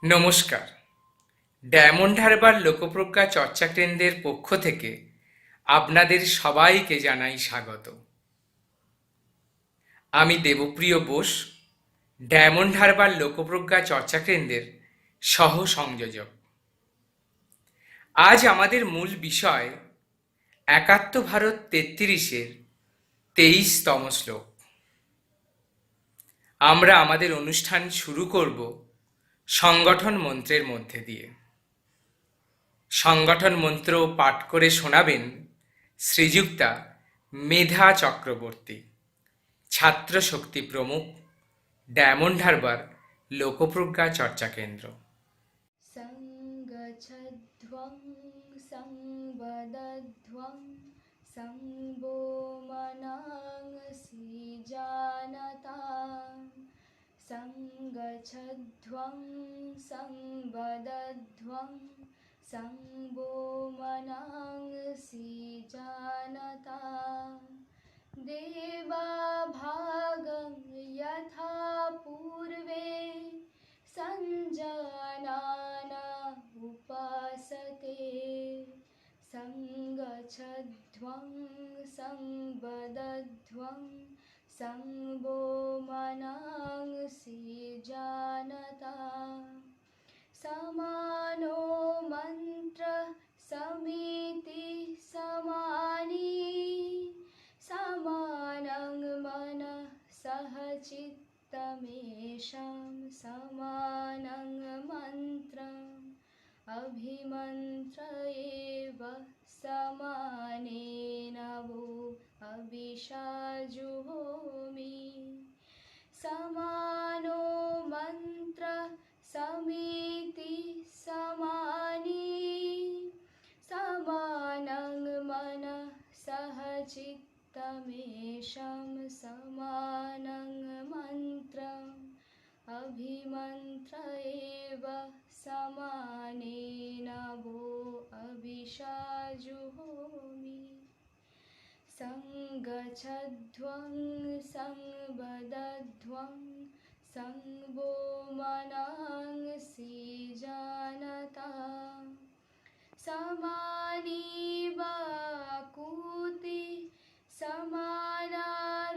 নমস্কার। ডায়মন্ড হারবার লোকপ্রজ্ঞা চর্চা কেন্দ্রের পক্ষ থেকে আপনাদের সবাইকে জানাই স্বাগত। আমি দেবপ্রিয় বোস, ডায়মন্ড হারবার লোকপ্রজ্ঞা চর্চা কেন্দ্রের সহ সংযোজক। আজ আমাদের মূল বিষয় একাত্ম ভারত ৩৩-এর ২৩তম শ্লোক। আমরা আমাদের অনুষ্ঠান শুরু করব সংগঠন মন্ত্রের মধ্যে দিয়ে। সংগঠন মন্ত্র পাঠ করে শোনাবেন শ্রীযুক্তা মেধা চক্রবর্তী, ছাত্র শক্তি প্রমুখ, ডায়মন্ড হারবার লোকপ্রজ্ঞা চর্চা কেন্দ্র। সঙ্গচ্ছধ্বং সংবদধ্বং সংবো মনাংসি জানতাম। সঙ্গচ্ছধ্বং সংবদধ্বং সংবো মনাংসি জানতাম। দেবা ভাগং যথা পূর্বে সঞ্জানানা উপাসতে। সঙ্গচ্ছধ্বং সংবদধ্বং সংবো মনাংসি জানতাম। সমানো মন্ত্র সমিতি সমানি সমানং মনঃ সহ চিত্তমেষাং। সমানং মন্ত্রম অভিমন্ত্র এব সমানেন वो অভিষাজুহোমি। সমানো মন্ত্র সমিতি সমানি সমানং মনঃ সহ চিত্তমেষাং। সমানং মন্ত্রম অভিমন্ত্র এব সমানেন वो অভিষাজুহোমি। সঙ্গচ্ছধ্বং সংবদধ্বং সংবো মনাংসি জানতাম। সমানি বাকুতি সমানা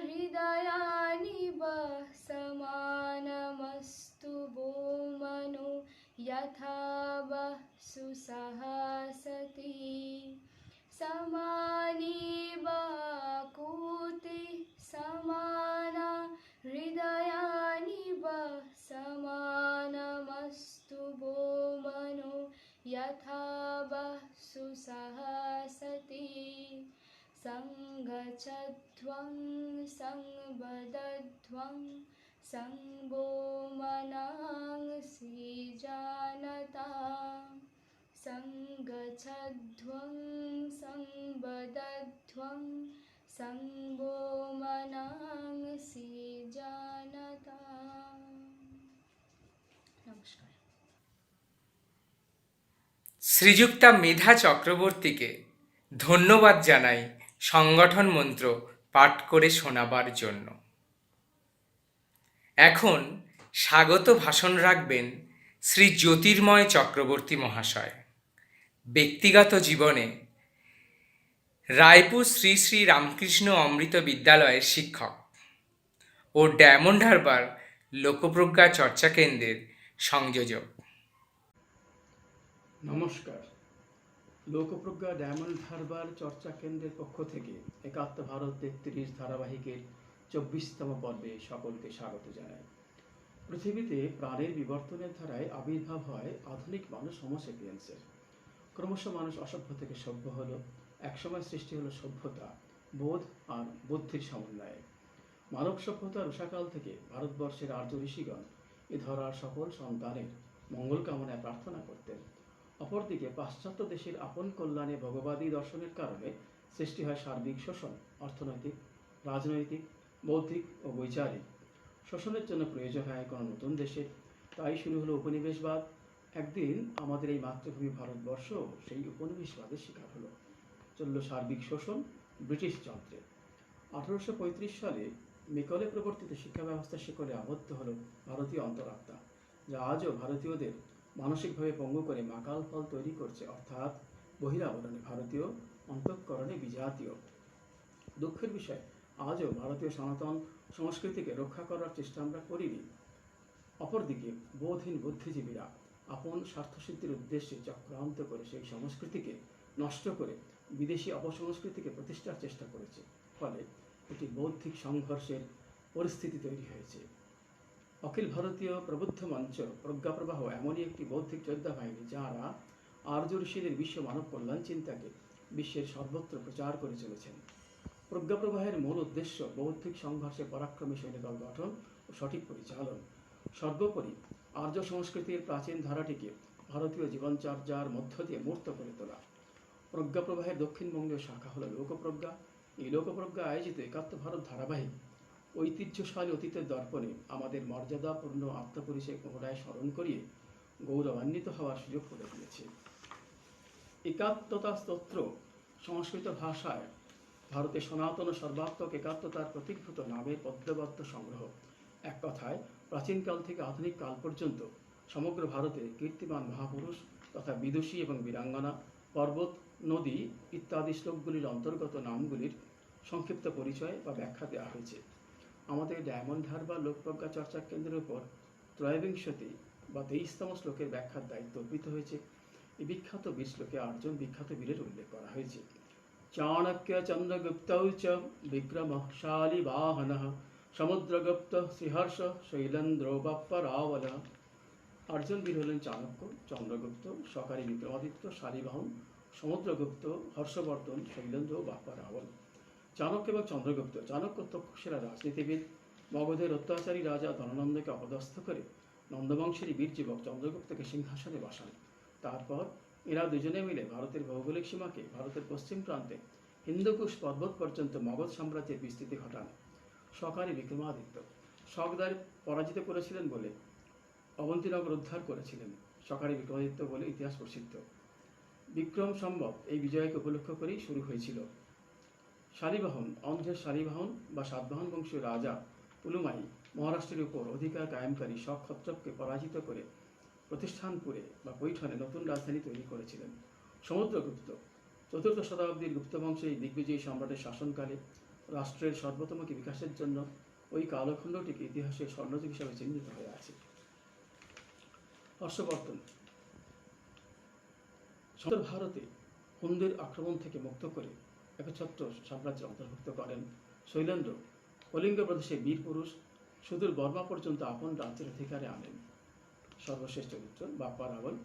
হৃদয়ানি বঃ। সমানমস্তু वो মনো যথা বঃ সুসহসতি। সমানি বাকুতি সমানা হৃদয়ানি বঃ। সমানমস্তু वो মনো যথা বঃ সুসহসতি। সঙ্গচ্ছধ্বং সংবদধ্বং সংবো মনাংসি জানতাম। সঙ্গচ্ছধ্বং সংবদধ্বং সংবো মনাংসি জানতাম। নমস্কার। শ্রীযুক্তা মেধা চক্রবর্তীকে ধন্যবাদ জানাই সংগঠন মন্ত্র পাঠ করে শোনাবার জন্য। এখন স্বাগত ভাষণ রাখবেন শ্রী জ্যোতির্ময় চক্রবর্তী মহাশয়। ব্যক্তিগত জীবনে রায়পুর শ্রী শ্রী রামকৃষ্ণ অমৃত বিদ্যালয়ের শিক্ষক ও ডায়মন্ড হারবার লোকপ্রজ্ঞা চর্চা কেন্দ্রের সংযোজক। নমস্কার। লোকপ্রজ্ঞা ডায়মন্ড হারবার চর্চা কেন্দ্রের পক্ষ থেকে একাত্ম ভারত ৩৩ ধারাবাহিকের ২৪তম পর্বে সকলকে স্বাগত জানাই। পৃথিবীতে প্রাণের বিবর্তনের ধারায় আবির্ভাব হয় আধুনিক মানুষ হোমোসেপিয়েন্সের। ক্রমশ মানুষ অসভ্য থেকে সভ্য হলো। একসময় সৃষ্টি হলো সভ্যতা, বোধ আর বুদ্ধির সমন্বয়ে। মানব সভ্যতার উষাকাল থেকে ভারতবর্ষের আর্য ঋষিগণ এ ধরার সকল সন্তানের মঙ্গল কামনায় প্রার্থনা করতেন। অপরদিকে পাশ্চাত্য দেশের আপন কল্যাণে ভগবাদী দর্শনের কারণে সৃষ্টি হয় সার্বিক শোষণ, অর্থনৈতিক, রাজনৈতিক, বৌদ্ধিক ও বৈচারিক। শোষণের জন্য প্রয়োজন হয় কোনো নতুন দেশের। তাই শুরু হলো উপনিবেশবাদ। একদিন আমাদের এই মাতৃভূমি ভারতবর্ষ সেই উপনিবেশবাদের শিকার হলো। চলল সার্বিক শোষণ ব্রিটিশ যন্ত্রে। 1835 সালে মেকলে প্রবর্তিত শিক্ষা ব্যবস্থার শিকলে আবদ্ধ হলো ভারতীয় অন্তরাত্মা, যা আজও ভারতীয়দের মানসিকভাবে পঙ্গু করে মাকাল ফল তৈরি করছে, অর্থাৎ বহিরাবরণে ভারতীয়, অন্তঃকরণে বিজাতীয়। দুঃখের বিষয়, আজও ভারতীয় সনাতন সংস্কৃতিকে রক্ষা করার চেষ্টা আমরা করিনি। অপরদিকে বোধহীন বুদ্ধিজীবীরা আপন স্বার্থসিদ্ধির উদ্দেশ্যে চক্রান্ত করে সেই সংস্কৃতিকে নষ্ট করে বিদেশি অপসংস্কৃতিকে প্রতিষ্ঠার চেষ্টা করেছে। ফলে একটি বৌদ্ধিক সংঘর্ষের পরিস্থিতি তৈরি হয়েছে। অখিল ভারতীয় প্রবুদ্ধ মঞ্চ প্রজ্ঞাপ্রবাহ এমনই একটি বৌদ্ধিক যোদ্ধা বাহিনী, যাঁরা আর্য ঋষিদের বিশ্ব মানব কল্যাণ চিন্তাকে বিশ্বের সর্বত্র প্রচার করে চলেছেন। প্রজ্ঞাপ্রবাহের মূল উদ্দেশ্য বৌদ্ধিক সংঘর্ষে পরাক্রমী সৈন্যদল গঠন ও সঠিক পরিচালন। সর্বোপরি আর্য সংস্কৃতির প্রাচীন ধারাটিকে ভারতীয় জীবনচর্যার মধ্য দিয়ে মূর্ত করে তোলা। প্রজ্ঞাপ্রবাহের দক্ষিণবঙ্গীয় শাখা হল লোকপ্রজ্ঞা। এই লোকপ্রজ্ঞা আয়োজিত একাত্ম ভারত ধারাবাহিক ঐতিহ্যশালী অতীতের দর্পণে আমাদের মর্যাদাপূর্ণ আত্মপরিচয় পুনরায় স্মরণ করিয়ে গৌরবান্বিত হওয়ার সুযোগ করে দিয়েছে। একাত্মতা স্তোত্র সংস্কৃত ভাষায় ভারতের সনাতন সর্বাত্মক একাত্মতার প্রতীকভূত নামের পদ্যবদ্ধ সংগ্রহ। এক কথায় প্রাচীনকাল থেকে আধুনিক কাল পর্যন্ত সমগ্র ভারতে কীর্তিমান মহাপুরুষ তথা বিদুষী এবং বীরাঙ্গনা, পর্বত, নদী ইত্যাদি শ্লোকগুলির অন্তর্গত নামগুলির সংক্ষিপ্ত পরিচয় বা ব্যাখ্যা দেওয়া হয়েছে। আমাদের ডায়মন্ড হারবার লোকপ্রজ্ঞা চর্চা কেন্দ্রের উপর ত্রয়োবিংশতি বা 23তম শ্লোকের ব্যাখ্যার দায়িত্ব অর্পিত হয়েছে। এই বিখ্যাত 20 শ্লোকে 8 জন বিখ্যাত বীরের উল্লেখ করা হয়েছে। চাণক্য চন্দ্রগুপ্তৌ চ বিক্রমঃ শালিবাহনঃ সমুদ্রগুপ্ত শ্রীহর্ষ শৈলেন্দ্র বাপ্পারাবলঃ। 8 জন বীর হলেন চাণক্য, চন্দ্রগুপ্ত, সকারী বিক্রমাদিত্য, শালিবাহন, সমুদ্রগুপ্ত, হর্ষবর্ধন, শৈলেন্দ্র ও বাপ্পারাবল। চাণক্য এবং চন্দ্রগুপ্ত। চাণক্য তক্ষশিলা রাজনীতিবিদ, মগধের অত্যাচারী রাজা ধনানন্দকে অপদস্থ করে নন্দবংশেরই বীর যুবক চন্দ্রগুপ্তকে সিংহাসনে বসান। তারপর এরা দুজনে মিলে ভারতের ভৌগোলিক সীমাকে ভারতের পশ্চিম প্রান্তে হিন্দুকুশ পর্বত পর্যন্ত মগধ সাম্রাজ্যের বিস্তৃতি ঘটান। সকারী বিক্রমাদিত্য শকদের পরাজিত করেছিলেন বলে অবন্তীনগর উদ্ধার করেছিলেন। সকারী বিক্রমাদিত্য বলে ইতিহাস প্রসিদ্ধ। বিক্রম সম্বত এই বিজয়কে উপলক্ষ করেই শুরু হয়েছিল। শালিবাহন, অন্ধ্রের শালিবাহন বা সাতবাহন বংশীয় রাজা পুলুমাই মহারাষ্ট্রের উপর অধিকার কায়েমকারী শক ক্ষত্রপকে পরাজিত করে প্রতিষ্ঠানপুরে বা পৈঠনে নতুন রাজধানী তৈরি করেছিলেন। সমুদ্রগুপ্ত 4th শতাব্দীর গুপ্তবংশে এই দিগ্বিজয়ী সম্রাটের শাসনকালে রাষ্ট্রের সর্বতোমুখী বিকাশের জন্য ওই কালখণ্ডটিকে ইতিহাসের স্বর্ণযুগ হিসাবে চিহ্নিত হয়ে আছে। হর্ষবর্ধন ভারতে হুনদের আক্রমণ থেকে মুক্ত করে একচ্ছত্র সাম্রাজ্যে অন্তর্ভুক্ত করেন। শৈলেন্দ্র কলিঙ্গ প্রদেশে বীর পুরুষ সুদূর বর্মা পর্যন্ত আপন রাজ্যের অধিকারে আনেন। সর্বশেষ চরিত্র বাপ্পারাবল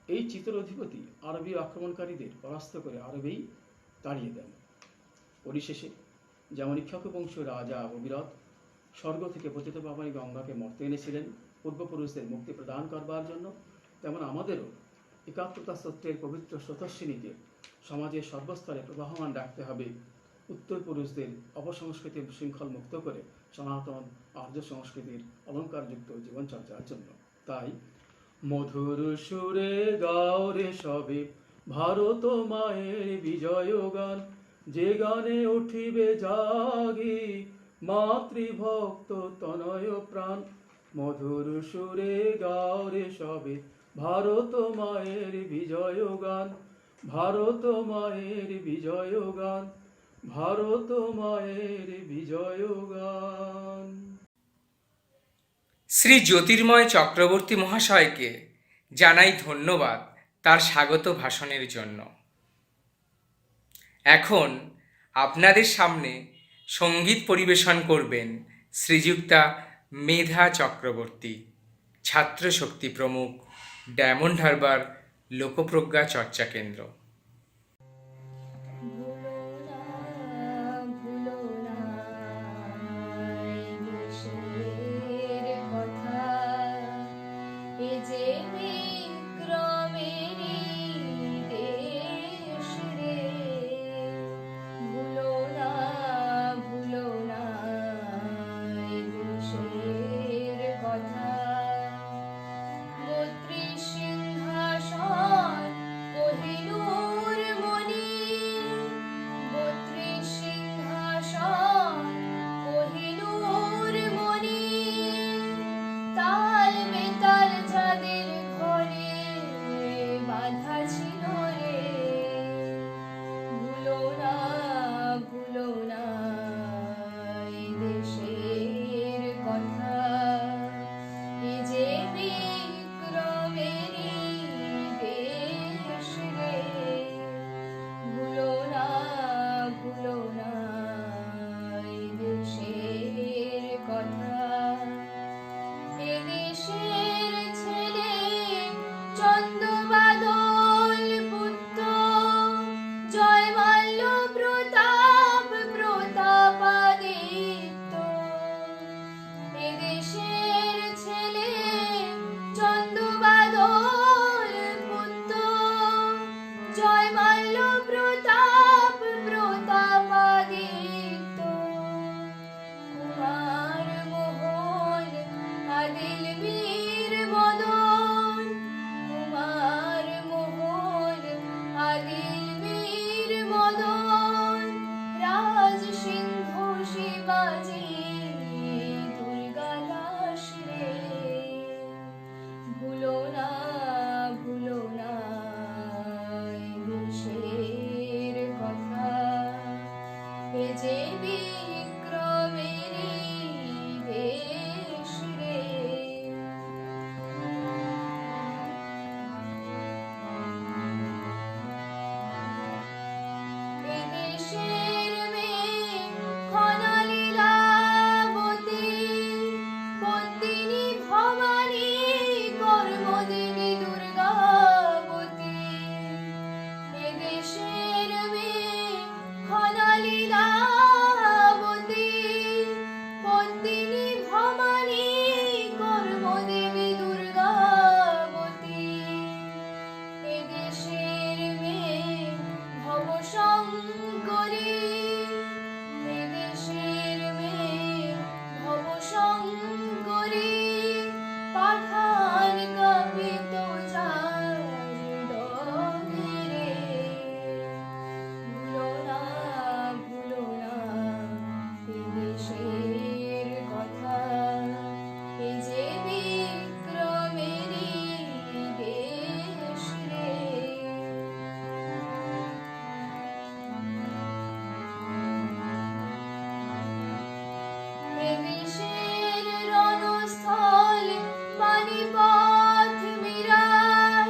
এই চিত্র অধিপতি আরবী আক্রমণকারীদের পরাস্ত করে আরবেই তাড়িয়ে দেন। পরিশেষে যেমন ইক্ষ্বাকু বংশীয় রাজা অবিরত স্বর্গ থেকে পতিত পাবনী গঙ্গাকে মর্তে এনেছিলেন পূর্বপুরুষদের মুক্তি প্রদান করবার জন্য, তেমন আমাদেরও একাত্মতা স্তোত্রের পবিত্র স্রোতস্বিনীকে সমাজের সর্বস্তরে প্রবাহমান রাখতে হবে উত্তর পুরুষদের অপসংস্কৃতির শৃঙ্খল মুক্ত করে সনাতন আর্য সংস্কৃতির অলঙ্কারযুক্ত জীবনচর্চার জন্য। তাই মধুর সুরে গাওরে সবে ভারত মায়ের বিজয় গান, যে গানে উঠিবে জাগি মাতৃভক্ত তনয় প্রাণ। মধুর সুরে গাওরে সবে ভারত মায়ের বিজয় গান, ভারত মায়ের বিজয় গান, ভারত মায়ের বিজয় গান। শ্রী জ্যোতির্ময় চক্রবর্তী মহাশয়কে জানাই ধন্যবাদ তার স্বাগত ভাষণের জন্য। এখন আপনাদের সামনে সঙ্গীত পরিবেশন করবেন শ্রীযুক্তা মেধা চক্রবর্তী, ছাত্র শক্তি প্রমুখ, ডায়মন্ড হারবার লোকপ্রজ্ঞা চর্চা কেন্দ্র। সিংহাসন কহিল এ যে বিক্রমেরই দেশ রে। এ দেশের মেয়ে খনা লীলাবতী, পদ্মিনী ভবানী কর্মদেবী দুর্গাবতী। এ দেশের মেয়ে খনা লীলাবতী, পদ্মিনী ভবানী কর্মদেবী দুর্গাবতী। এ দেশের মেয়ে ভবশঙ্করী, এ দেশের মেয়ে ভবশঙ্করী। পাঠান কাঁপিত যার হৃদয়ে রে। ভুলো না, ভুলো না এ দেশের কথা, এ যে বিক্রমেরই দেশ রে। এ দেশের রণস্থল পানিপথ বিরাট,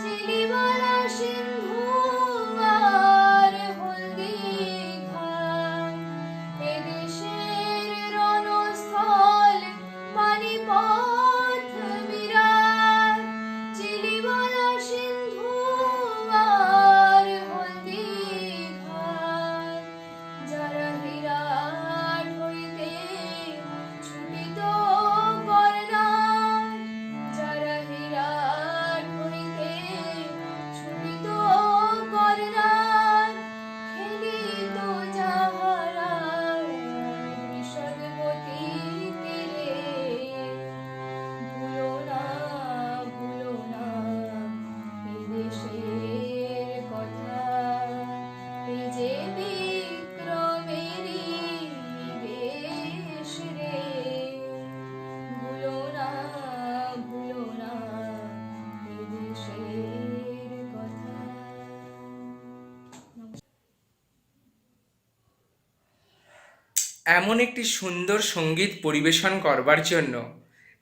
চিলিবালা সিন্ধু আর হলদি ঘাট। এ দেশের রণস্থল পানিপথ বিরাট, চিলিবালা সিন্ধু আর হলদি ঘাট। যারা বিরাট হইতে ছুটিত কর্ণাট, যারা বিরাট হইতে ছুটিত কর্ণাট। খেলিত যাহারা বিষদবতী তীরে। ভুলো না, ভুলো না এ দেশের কথা, এ যে বিক্রমেরই দেশ রে। ভুলো না, ভুলো না এ দেশের কথা। এমন একটি সুন্দর সঙ্গীত পরিবেশন করবার জন্য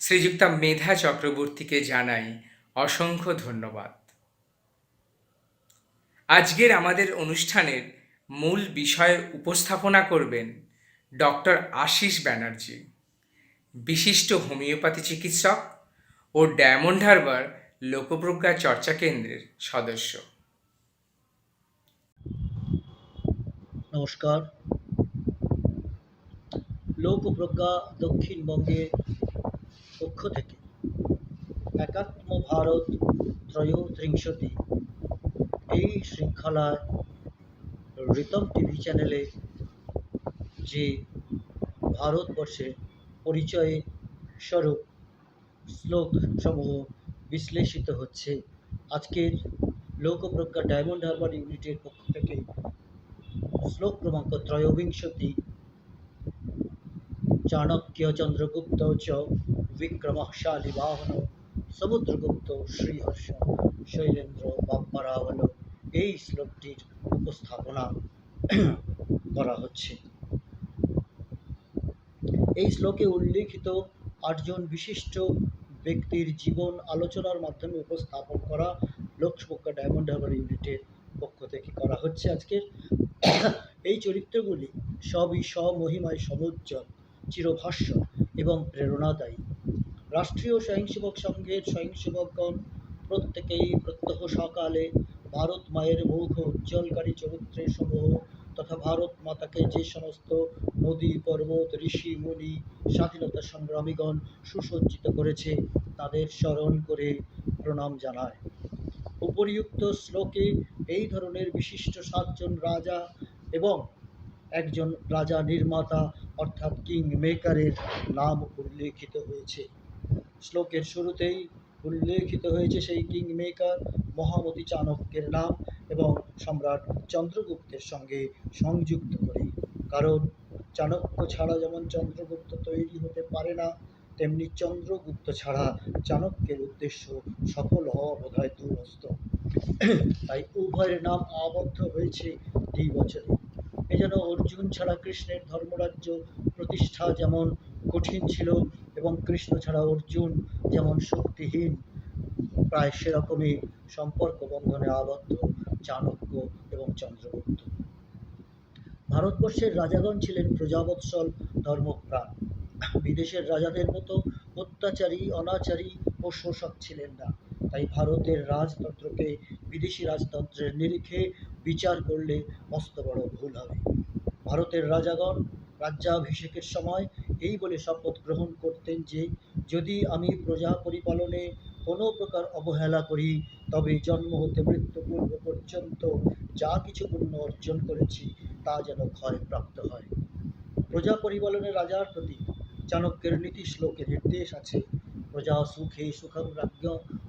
শ্রীযুক্তা মেধা চক্রবর্তীকে জানাই অসংখ্য ধন্যবাদ। আজকের আমাদের অনুষ্ঠানের মূল বিষয় উপস্থাপনা করবেন ডক্টর আশিস ব্যানার্জি, বিশিষ্ট হোমিওপ্যাথি চিকিৎসক ও ডায়মন্ড হারবার লোকপ্রজ্ঞা চর্চা কেন্দ্রের সদস্য। নমস্কার। লোকপ্রজ্ঞা দক্ষিণবঙ্গের পক্ষ থেকে একাত্ম ভারত ত্রয়োত্রিংশতি এই শৃঙ্খলায় রিতম টিভি চ্যানেলে যে ভারতবর্ষের পরিচয়ে স্বরূপ শ্লোক সমূহ বিশ্লেষিত হচ্ছে, আজকের লোকপ্রজ্ঞা ডায়মন্ড হারবার ইউনিটের পক্ষ থেকে শ্লোক ক্রমাঙ্ক ত্রয়োবিংশতি। চাণক্য চন্দ্রগুপ্ত চ বিক্রমঃ শালিবাহন সমুদ্রগুপ্ত শ্রীহর্ষ শৈলেন্দ্র বাপ্পারাবল, এই শ্লোকটির উপস্থাপনা করা হচ্ছে। এই শ্লোকে উল্লেখিত 8 জন বিশিষ্ট ব্যক্তির জীবন আলোচনার মাধ্যমে উপস্থাপন করা লোকপ্রজ্ঞা ডায়মন্ড হারবার ইউনিটের পক্ষ থেকে করা হচ্ছে আজকের। এই চরিত্রগুলি সবই স্বমহিমায় সমুজ্জ্বল, চিরভাস্য এবং প্রেরণাদায়ী। রাষ্ট্রীয় স্বয়ংসেবক সংঘের স্বয়ংসেবকগণ প্রত্যেকেই প্রত্যহ সকালে ভারত মায়ের মুখ উজ্জ্বলকারী চরিত্রের সমূহ তথা ভারত মাতাকে যে সমস্ত নদী, পর্বত, ঋষি, মুনি, স্বাধীনতা সংগ্রামীগণ সুসজ্জিত করেছে, তাদের স্মরণ করে প্রণাম জানায়। উপরিউক্ত শ্লোকে এই ধরনের বিশিষ্ট 7 জন রাজা এবং একজন রাজা নির্মাতা অর্থাৎ কিং মেকারের নাম উল্লেখিত হয়েছে। শ্লোকের শুরুতেই উল্লেখিত হয়েছে সেই কিং মেকার মহামতি চাণক্যের নাম এবং সম্রাট চন্দ্রগুপ্তের সঙ্গে সংযুক্ত করে। কারণ চাণক্য ছাড়া যেমন চন্দ্রগুপ্ত তৈরি হতে পারে না, তেমনি চন্দ্রগুপ্ত ছাড়া চাণক্যের উদ্দেশ্য সফল হওয়া বোধহয় দুরস্ত। তাই উভয়ের নাম আবদ্ধ হয়েছে দ্বিবচনে। এ যেন অর্জুন ছাড়া কৃষ্ণের ধর্মরাজ্য প্রতিষ্ঠা যেমন কঠিন ছিল এবং কৃষ্ণ ছাড়া অর্জুন যেমন শক্তিহীন, প্রায় সেরকমই সম্পর্ক বন্ধনে আবদ্ধ চাণক্য এবং চন্দ্রগুপ্ত। ভারতবর্ষের রাজাগণ ছিলেন প্রজাবৎসল ধর্মপ্রাণ। বিদেশের রাজাদের মতো অত্যাচারী, অনাচারী ও শোষক ছিলেন না। তাই ভারতের রাজতন্ত্রকে বিদেশি রাজতন্ত্রের নিরিখে বিচার করলে মস্ত বড় ভুল হবে। ভারতের রাজাগণ রাজ্যাভিষেকের সময় এই বলে শপথ গ্রহণ করতেন যে, যদি আমি প্রজা পরিপালনে কোনো প্রকার অবহেলা করি, তবে জন্ম হতে মৃত্যু পূর্ব পর্যন্ত যা কিছু পুণ্য অর্জন করেছি তা যেন ক্ষয়প্রাপ্ত হয়। প্রজা পরিপালনে রাজার প্রতি চাণক্যের নীতি শ্লোকে নির্দেশ আছে, প্রজা সুখে সুখম রাজ্ঞ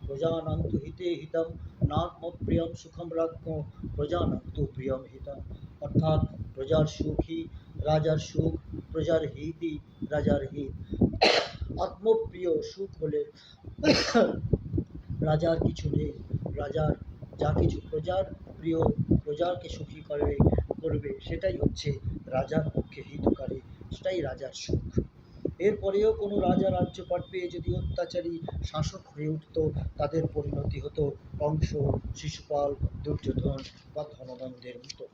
প্রজানাং তু হিতে হিতম নাত্মপ্রিয়ম সুখম রাজ্ঞ প্রজানাং তু প্রিয়ম হিতম। অর্থাৎ প্রজার সুখই রাজার সুখ, প্রজার হিতই রাজার হিত। আত্মপ্রিয় সুখ হলে রাজার কিছু নেই। রাজার যা কিছু প্রজার প্রিয়, প্রজাকে সুখী করবে সেটাই হচ্ছে রাজার পক্ষে হিতকারী, সেটাই রাজার সুখ। এরপরেও কোনো রাজা রাজ্যপাট পেয়ে যদি অত্যাচারী শাসক হয়ে উঠত, তাদের পরিণতি হতো কংস, শিশুপাল, দুর্যোধন বা ধননন্দের মতো।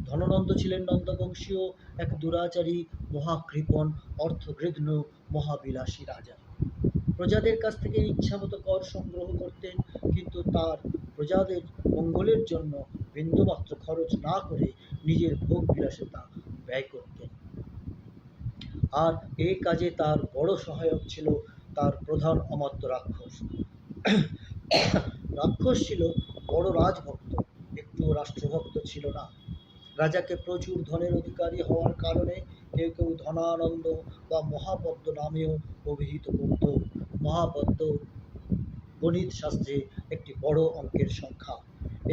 ধননন্দ ছিলেন নন্দবংশীয় এক দুরাচারী, মহাকৃপণ, অর্থগৃধ্ণ, মহাবিলাসী রাজা। প্রজাদের কাছ থেকে ইচ্ছামতো কর সংগ্রহ করতেন, কিন্তু তার প্রজাদের মঙ্গলের জন্য বিন্দুমাত্র খরচ না করে নিজের ভোগ বিলাসে তা ব্যয় করতেন। আর এই কাজে তার বড় সহায়ক ছিল তার প্রধান অমাত্য রাক্ষস। রাক্ষস ছিল বড় রাজভক্ত, একটুও রাষ্ট্রভক্ত ছিল না। রাজাকে প্রচুর ধনের অধিকারী হওয়ার কারণে কেউ কেউ ধনানন্দ বা মহাপদ্ম নামেও অভিহিত করত। মহাপদ্ম গণিত শাস্ত্রে একটি বড় অঙ্কের সংখ্যা।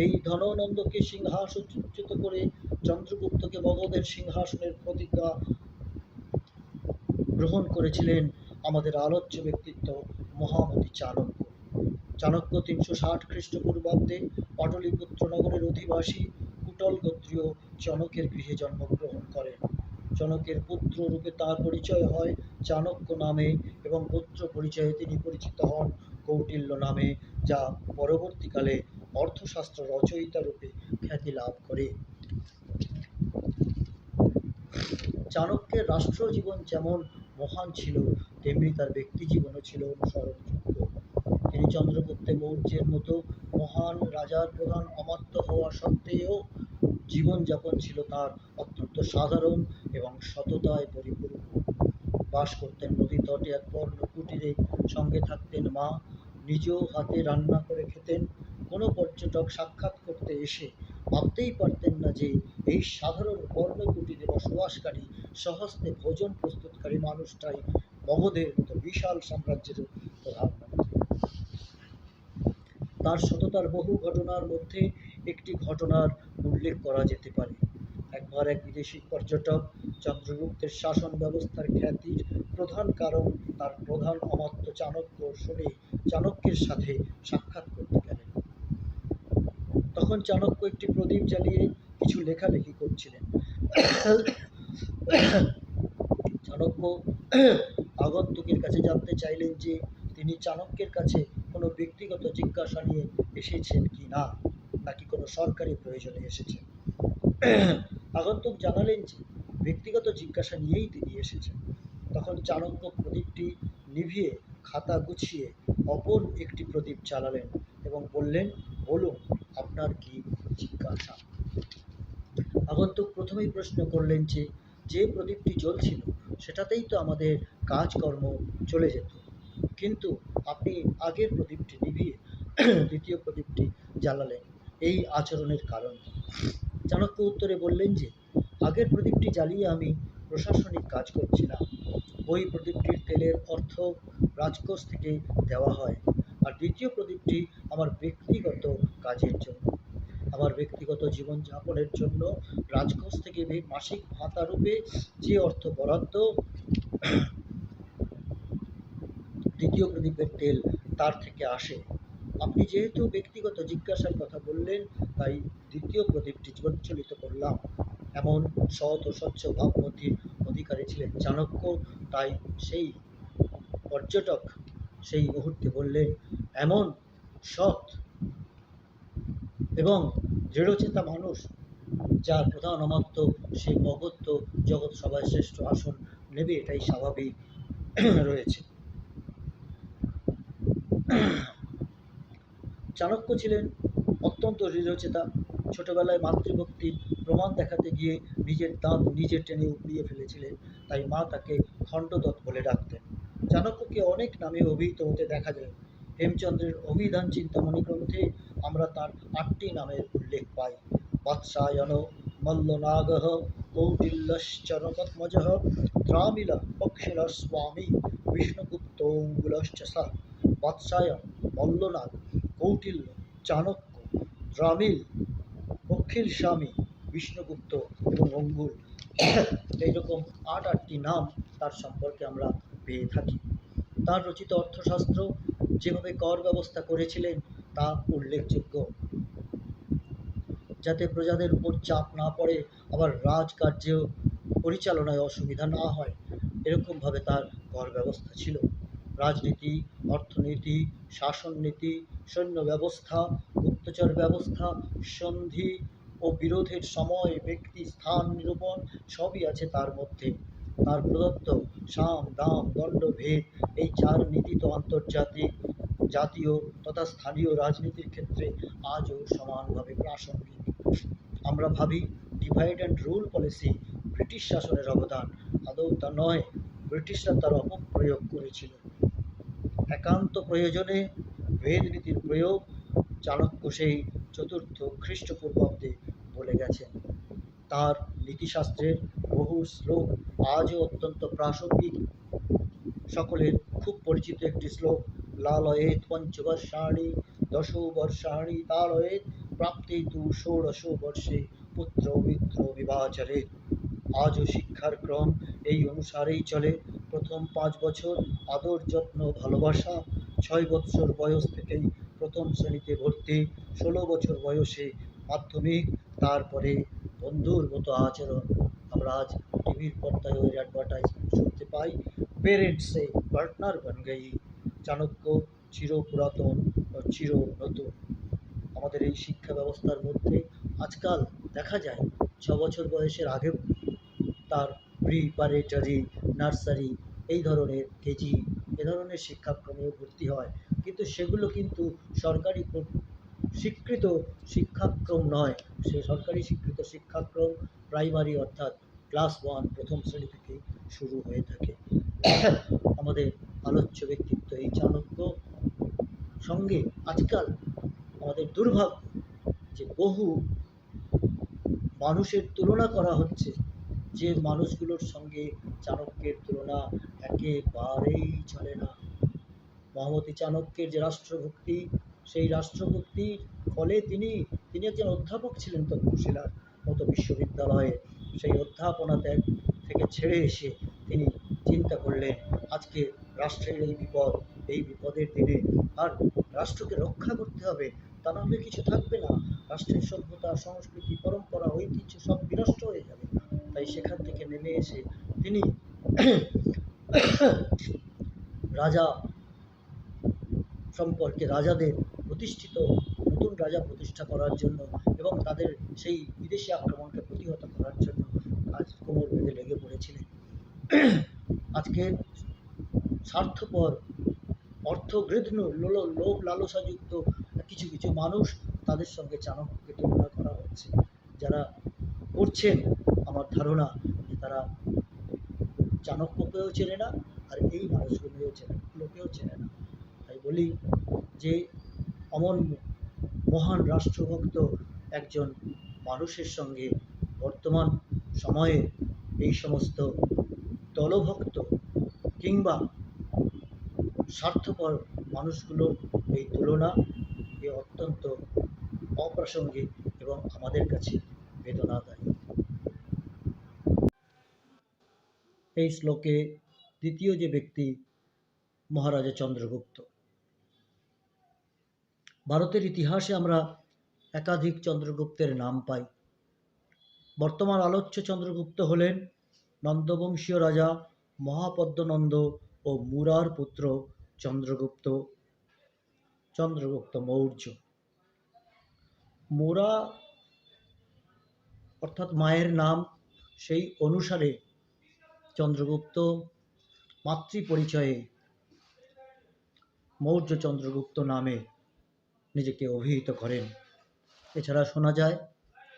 এই ধনানন্দকে সিংহাসনচ্যুত করে চন্দ্রগুপ্তকে মগধের সিংহাসনের প্রতিজ্ঞা গ্রহণ করেছিলেন আমাদের আলোচ্য ব্যক্তিত্ব মহামতি চাণক্য। চাণক্য 360 খ্রিস্টপূর্বাব্দে পাটলিপুত্র নগরের অধিবাসী কুটল গোত্রীয় জনকের গৃহে জন্মগ্রহণ করেন। জনকের পুত্র রূপে তাঁর পরিচয় হয় চাণক্য নামে এবং গোত্র পরিচয়ে তিনি পরিচিত হন কৌটিল্য নামে, যা পরবর্তীকালে অর্থশাস্ত্র রচয়িতা রূপে খ্যাতি লাভ করে। চাণক্যের রাষ্ট্রজীবন যেমন মহান ছিল, তেমনি তার ব্যক্তিজীবনও ছিল অনুসরণযোগ্য। তিনি চন্দ্রগুপ্ত মৌর্যের মতো মহান রাজার প্রধান অমাত্য হওয়া সত্ত্বেও জীবনযাপন ছিল তার অত্যন্ত সাধারণ এবং সততায় পরিপূর্ণ। বাস করতেন নদী তটে এক পর্ণ কুটিরে, সঙ্গে থাকতেন মা, নিজেও হাতে রান্না করে খেতেন। কোনো পর্যটক সাক্ষাৎ করতে এসে ভাবতেই পারতেন না যে এই সাধারণ পর্ণ কুটিরে বসবাসকারী স্বহস্তে ভোজন প্রস্তুতকারী মানুষটাই মগধের মতো বিশাল সাম্রাজ্যের প্রধানমন্ত্রী। তার সততার বহু ঘটনার মধ্যে একটি ঘটনার উল্লেখ করা যেতে পারে। একবার এক বিদেশি পর্যটক চন্দ্রগুপ্তের শাসন ব্যবস্থার খ্যাতির প্রধান কারণ তার প্রধান অমাত্য চাণক্য শুনে চাণক্যের সাথে সাক্ষাৎ করতে গেলেন। তখন চাণক্য একটি প্রদীপ জ্বালিয়ে কিছু লেখালেখি করছিলেন। চাণক্য আগন্তুকের কাছে জানতে চাইলেন যে তিনি চাণক্যের কাছে কোনো ব্যক্তিগত জিজ্ঞাসা নিয়ে এসেছেন কি না, নাকি কোনো সরকারি প্রয়োজনে এসেছেন। আগন্তুক জানালেন যে ব্যক্তিগত জিজ্ঞাসা নিয়েই তিনি এসেছেন। তখন চাণক্য প্রদীপটি নিভিয়ে খাতা গুছিয়ে অপর একটি প্রদীপ জ্বালালেন এবং বললেন, বলুন আপনার কি জিজ্ঞাসা। আগন্তুক প্রথমেই প্রশ্ন করলেন যে যে প্রদীপটি জ্বলছিল সেটাতেই তো আমাদের কাজকর্ম চলে যেত, কিন্তু আপনি আগের প্রদীপটি নিভিয়ে দ্বিতীয় প্রদীপটি জ্বালালেন, এই আচরণের কারণ কি? চাণক্য উত্তরে বললেন যে আগের প্রদীপটি জ্বালিয়ে আমি প্রশাসনিক কাজ করছি না, ওই প্রদীপটির তেলের অর্থ রাজকোষ থেকে দেওয়া হয়, আর দ্বিতীয় প্রদীপটি আমার ব্যক্তিগত কাজের জন্য। আমার ব্যক্তিগত জীবনযাপনের জন্য রাজকোষ থেকে মাসিক ভাতা রূপে যে অর্থ বরাদ্দ, দ্বিতীয় প্রদীপের তেল তার থেকে আসে। আপনি যেহেতু ব্যক্তিগত জিজ্ঞাসার কথা বললেন, তাই দ্বিতীয় প্রদীপটি প্রজ্বলিত করলাম। এমন সৎ ও স্বচ্ছ ভাবমূর্তির অধিকারী ছিলেন চাণক্য। তাই সেই পর্যটক সেই মুহূর্তে বললেন, এমন সৎ এবং দৃঢ়চেতা মানুষ, যার প্রধান অমাত্য সে অগত্য জগৎ সভায় শ্রেষ্ঠ আসন নেবে, এটাই স্বাভাবিক রয়েছে। চাণক্য ছিলেন অত্যন্ত দৃঢ়চেতা। ছোটবেলায় মাতৃভক্তির প্রমাণ দেখাতে গিয়ে নিজের দাঁত নিজে টেনে উপড়িয়ে ফেলেছিলেন, তাই মা তাকে খণ্ডদত্ত বলে ডাকতেন। চাণক্যকে অনেক নামে অভিহিত হতে দেখা যায়। হেমচন্দ্রের অভিধান চিন্তামণি গ্রন্থে আমরা তার 8টি নামের উল্লেখ পাই: বাৎসায়ন, মল্লনাগহ, কৌটিল্যশ্চরপদ্মজः, দ্রামিল, পক্ষিণস্বামী, বিষ্ণুগুপ্তোঙ্গুলশ্চ সঃ। বাৎসায়ন, মল্লনাগ, কৌটিল্য, চাণক্য, দ্রামিল, পক্ষীর স্বামী, বিষ্ণুগুপ্ত এবং অঙ্গুল, এইরকম 8টি নাম তার সম্পর্কে আমরা পেয়ে থাকি। তার রচিত অর্থশাস্ত্র যেভাবে কর ব্যবস্থা করেছিলেন তা উল্লেখযোগ্য, যাতে প্রজাদের উপর চাপ না পড়ে, আবার রাজকার্যেও পরিচালনায় অসুবিধা না হয়, এরকমভাবে তার কর ব্যবস্থা ছিল। রাজনীতি, অর্থনীতি, শাসননীতি, সৈন্য ব্যবস্থা, গুপ্তচর ব্যবস্থা, সন্ধি ও বিরোধের সময়, ব্যক্তি, স্থান নিরূপণ সবই আছে তার মধ্যে। তার প্রদত্ত সাম, দাম, দণ্ড, ভেদ এই 4 নীতি তো আন্তর্জাতিক, জাতীয় তথা স্থানীয় রাজনীতির ক্ষেত্রে আজও সমানভাবে প্রাসঙ্গিক। আমরা ভাবি divide and rule policy British শাসনের অবদান, আদৌ তা নয়, ব্রিটিশরা তার অপপ্রয়োগ করেছিল। একান্ত প্রয়োজনে ভেদ নীতির প্রয়োগ চাণক্য সেই 4র্থ খ্রিস্টপূর্বাব্দে বলে গেছেন। তার নীতিশাস্ত্রের বহু শ্লোক আজও অত্যন্ত প্রাসঙ্গিক। সকলের খুব পরিচিত একটি শ্লোক, লালয়েৎ পঞ্চবর্ষাণি দশো বর্ষাণি তাড়য়েৎ প্রাপ্তে তু ষোড়শো বর্ষে পুত্র মিত্র বিভাচরেৎ। আজও শিক্ষার ক্রম এই অনুসারেই চলে। প্রথম 5 বছর আদর যত্ন ভালোবাসা, 6 বৎসর বয়স থেকেই প্রথম শ্রেণীতে ভর্তি, 16 বছর বয়সে মাধ্যমিক, তারপরে বন্ধুর মতো আচরণ। আমরা আজ টিভির পর্দায় ওই অ্যাডভার্টাইজমেন্ট শুনতে পাই, পেরেন্টস সে পার্টনার বন গই। চাণক্য চির পুরাতন ও চির নতুন। আমাদের এই শিক্ষা ব্যবস্থার মধ্যে আজকাল দেখা যায় 6 বছর বয়সের আগে তার প্রিপারেটরি, নার্সারি, এই ধরনের কেজি, এ ধরনের শিক্ষাক্রমেও ভর্তি হয়, কিন্তু সেগুলো কিন্তু সরকারি স্বীকৃত শিক্ষাক্রম নয়। সে সরকারি স্বীকৃত শিক্ষাক্রম প্রাইমারি অর্থাৎ ক্লাস 1 প্রথম শ্রেণী থেকে শুরু হয়ে থাকে। আমাদের আলোচ্য ব্যক্তিত্ব এই চাণক্য সঙ্গে আজকাল আমাদের দুর্ভাগ্য যে বহু মানুষের তুলনা করা হচ্ছে, যে মানুষগুলোর সঙ্গে চাণক্যের তুলনা একেবারেই চলে না। মহামতি চাণক্যের যে রাষ্ট্রভক্তি, সেই রাষ্ট্রভক্তির ফলে তিনি একজন অধ্যাপক ছিলেন তক্ষশিলার মতো বিশ্ববিদ্যালয়ে। সেই অধ্যাপনা ত্যাগ থেকে ছেড়ে এসে তিনি চিন্তা করলেন, আজকে রাষ্ট্রের এই বিপদ, এই বিপদের দিনে আর রাষ্ট্রকে রক্ষা করতে হবে, তা না হলে কিছু থাকবে না, রাষ্ট্রের সভ্যতা, সংস্কৃতি, পরম্পরা, ঐতিহ্য সব বিনষ্ট হয়ে যাবে। তাই সেখান থেকে নেমে এসে তিনি রাজা সম্পর্কে, রাজাদের প্রতিষ্ঠিত, নতুন রাজা প্রতিষ্ঠা করার জন্য এবং তাদের সেই বিদেশি আক্রমণকে প্রতিহত করার জন্য আজ কোমর বেঁধে লেগে পড়েছিলেন। আজকের স্বার্থপর, অর্থগৃধ্ণ, লোভ লালসাযুক্ত কিছু কিছু মানুষ, তাদের সঙ্গে চাণক্যকে তুলনা করা হচ্ছে। যারা করছেন, আমার ধারণা যে তারা চাণক্যকেও চেনে না, আর এই মানুষগুলোকেও চেনে না। তাই বলি যে অমন মহান রাষ্ট্রভক্ত একজন মানুষের সঙ্গে বর্তমান সময়ে এই সমস্ত দলভক্ত কিংবা স্বার্থপর মানুষগুলোর এই তুলনা এ অত্যন্ত অপ্রাসঙ্গিক এবং আমাদের কাছে বেদনাদায়ী। এই শ্লোকে দ্বিতীয় যে ব্যক্তি, মহারাজা চন্দ্রগুপ্ত। ভারতের ইতিহাসে আমরা একাধিক চন্দ্রগুপ্তের নাম পাই। বর্তমান আলোচ্য চন্দ্রগুপ্ত হলেন নন্দবংশীয় রাজা মহাপদ্মনন্দ ও মুরার পুত্র চন্দ্রগুপ্ত চন্দ্রগুপ্ত মৌর্য। মুরা অর্থাৎ মায়ের নাম, সেই অনুসারে চন্দ্রগুপ্ত মাতৃ পরিচয়ে মৌর্য চন্দ্রগুপ্ত নামে নিজেকে অভিহিত করেন। এছাড়া শোনা যায়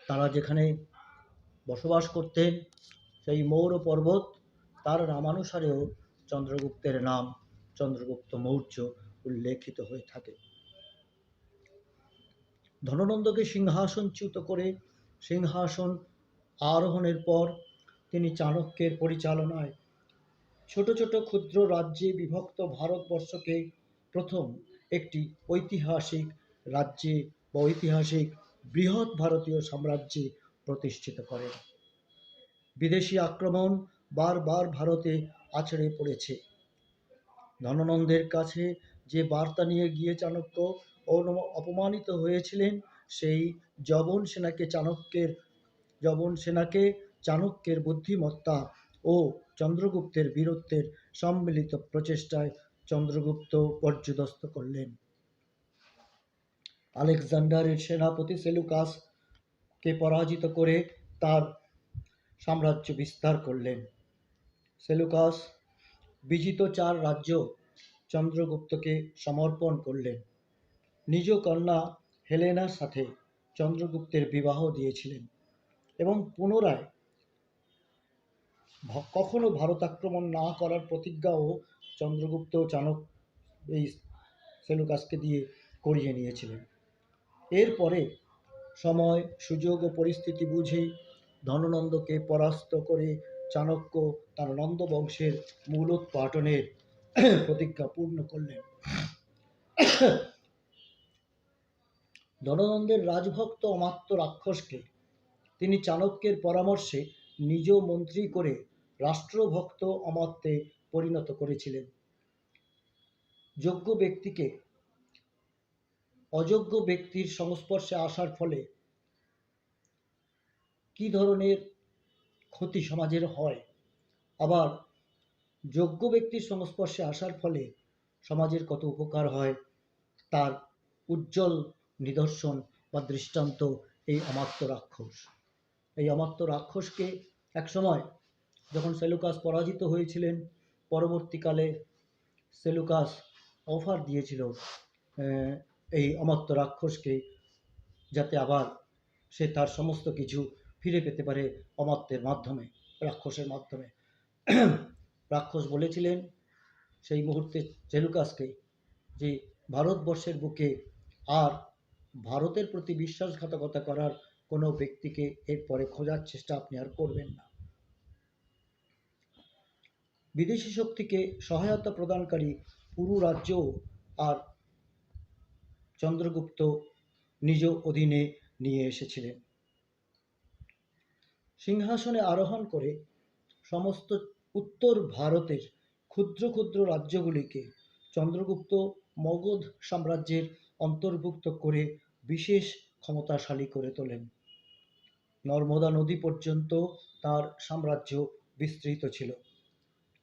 তারা যেখানে বসবাস করতেন সেই মৌর পর্বত, তার নামানুসারেও চন্দ্রগুপ্তের নাম চন্দ্রগুপ্ত মৌর্য উল্লেখিত হয়ে থাকে। ধননন্দকে সিংহাসনচ্যুত করে সিংহাসন আরোহণের পর তিনি চাণক্যের পরিচালনায় ছোট ছোট ক্ষুদ্র রাজ্যে বিভক্ত ভারতবর্ষকে প্রথম একটি ঐতিহাসিক রাজ্যে বা ঐতিহাসিক বৃহৎ ভারতীয় সাম্রাজ্যে প্রতিষ্ঠিত করেন। বিদেশি আক্রমণ বারবার ভারতে আছড়ে পড়েছে। ধননন্দের কাছে যে বার্তা নিয়ে গিয়ে চাণক্য অপমানিত হয়েছিলেন, সেই যবন সেনাকে চাণক্যের বুদ্ধিমত্তা ও চন্দ্রগুপ্তের বীরত্বের সম্মিলিত প্রচেষ্টায় চন্দ্রগুপ্ত পর্যুদস্ত করলেন। আলেকজান্ডারের সেনাপতি সেলুকাসকে পরাজিত করে তার সাম্রাজ্য বিস্তার করলেন। সেলুকাস বিজিত 4 রাজ্য চন্দ্রগুপ্তকে সমর্পণ করলেন। নিজ কন্যা হেলেনার সাথে চন্দ্রগুপ্তের বিবাহ দিয়েছিলেন এবং পুনরায় কখনো ভারত আক্রমণ না করার প্রতিজ্ঞাও চন্দ্রগুপ্ত এই সেলুকাসকে দিয়ে করিয়ে নিয়েছিলেন। এরপরে সময়, সুযোগ ও পরিস্থিতি বুঝে ধননন্দকে পরাস্ত করে চাণক্য তার নন্দ বংশের মূলোৎপাটনের প্রতিজ্ঞা পূর্ণ করলেন। ধননন্দের রাজভক্ত অমাত্য রাক্ষসকে তিনি চাণক্যের পরামর্শে নিজ মন্ত্রী করে রাষ্ট্রভক্ত অমাত্যে পরিণত করেছিলেন। যোগ্য ব্যক্তিকে অযোগ্য ব্যক্তির সংস্পর্শে আসার ফলে কি ধরনের ক্ষতি সমাজের হয়, আবার যোগ্য ব্যক্তির সংস্পর্শে আসার ফলে সমাজের কত উপকার হয়, তার উজ্জ্বল নিদর্শন বা দৃষ্টান্ত এই অমাত্য রাক্ষস। এই অমাত্য রাক্ষসকে একসময় যখন সেলুকাস পরাজিত হয়েছিলেন, পরবর্তীকালে সেলুকাস অফার দিয়েছিল এই অমাত্য রাক্ষসকে, যাতে আবার সে তার সমস্ত কিছু ফিরে পেতে পারে অমাত্যের মাধ্যমে, রাক্ষসের মাধ্যমে। রাক্ষস বলেছিলেন সেই মুহূর্তে সেলুকাসকে যে ভারতবর্ষের বুকে আর ভারতের প্রতি বিশ্বাসঘাতকতা করার কোনো ব্যক্তিকে এরপরে খোঁজার চেষ্টা আপনি আর করবেন না। বিদেশি শক্তিকে সহায়তা প্রদানকারী পুরু রাজ্য আর চন্দ্রগুপ্ত নিজ অধীনে নিয়ে এসেছিলেন। সিংহাসনে আরোহণ করে সমস্ত উত্তর ভারতের ক্ষুদ্র ক্ষুদ্র রাজ্যগুলিকে চন্দ্রগুপ্ত মগধ সাম্রাজ্যের অন্তর্ভুক্ত করে বিশেষ ক্ষমতাশালী করে তোলেন। নর্মদা নদী পর্যন্ত তার সাম্রাজ্য বিস্তৃত ছিল।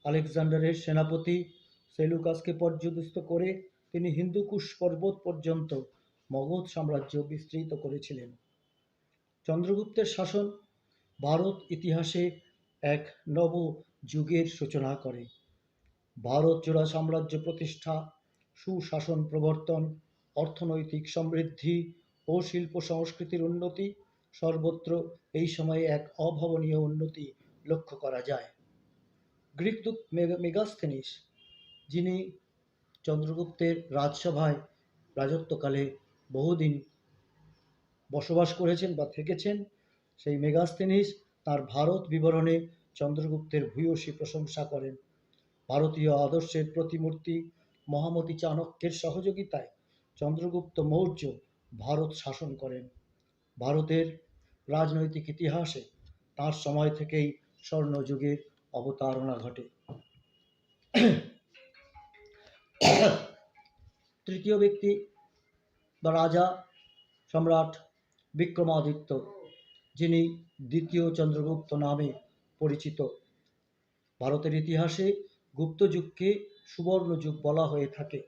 আলেকজান্ডারের সেনাপতি সেলুকাসকে পর্যুদস্ত করে তিনি হিন্দুকুশ পর্বত পর্যন্ত মগধ সাম্রাজ্য বিস্তৃত করেছিলেন। চন্দ্রগুপ্তের শাসন ভারত ইতিহাসে এক নব যুগের সূচনা করে। ভারত জোড়া সাম্রাজ্য প্রতিষ্ঠা, সুশাসন প্রবর্তন, অর্থনৈতিক সমৃদ্ধি ও শিল্প সংস্কৃতির উন্নতি, সর্বত্র এই সময়ে এক অভাবনীয় উন্নতি লক্ষ্য করা যায়। গ্রিক দূত মেগাস্থেনিস, যিনি চন্দ্রগুপ্তের রাজসভায় রাজত্বকালে বহুদিন বসবাস করেছেন বা থেকেছেন, সেই মেগাস্থেনিস তার ভারত বিবরণে চন্দ্রগুপ্তের ভূয়সী প্রশংসা করেন। ভারতীয় আদর্শের প্রতিমূর্তি মহামতি চাণক্যের সহযোগিতায় চন্দ্রগুপ্ত মৌর্য ভারত শাসন করেন। ভারতের রাজনৈতিক ইতিহাসে তার সময় থেকেই স্বর্ণযুগের অবতারণা ঘটে। তৃতীয় ব্যক্তি বা রাজা সম্রাট বিক্রমাদিত্য, যিনি দ্বিতীয় চন্দ্রগুপ্ত নামে পরিচিত। ভারতের ইতিহাসে গুপ্ত যুগকে সুবর্ণ যুগ বলা হয়ে থাকে।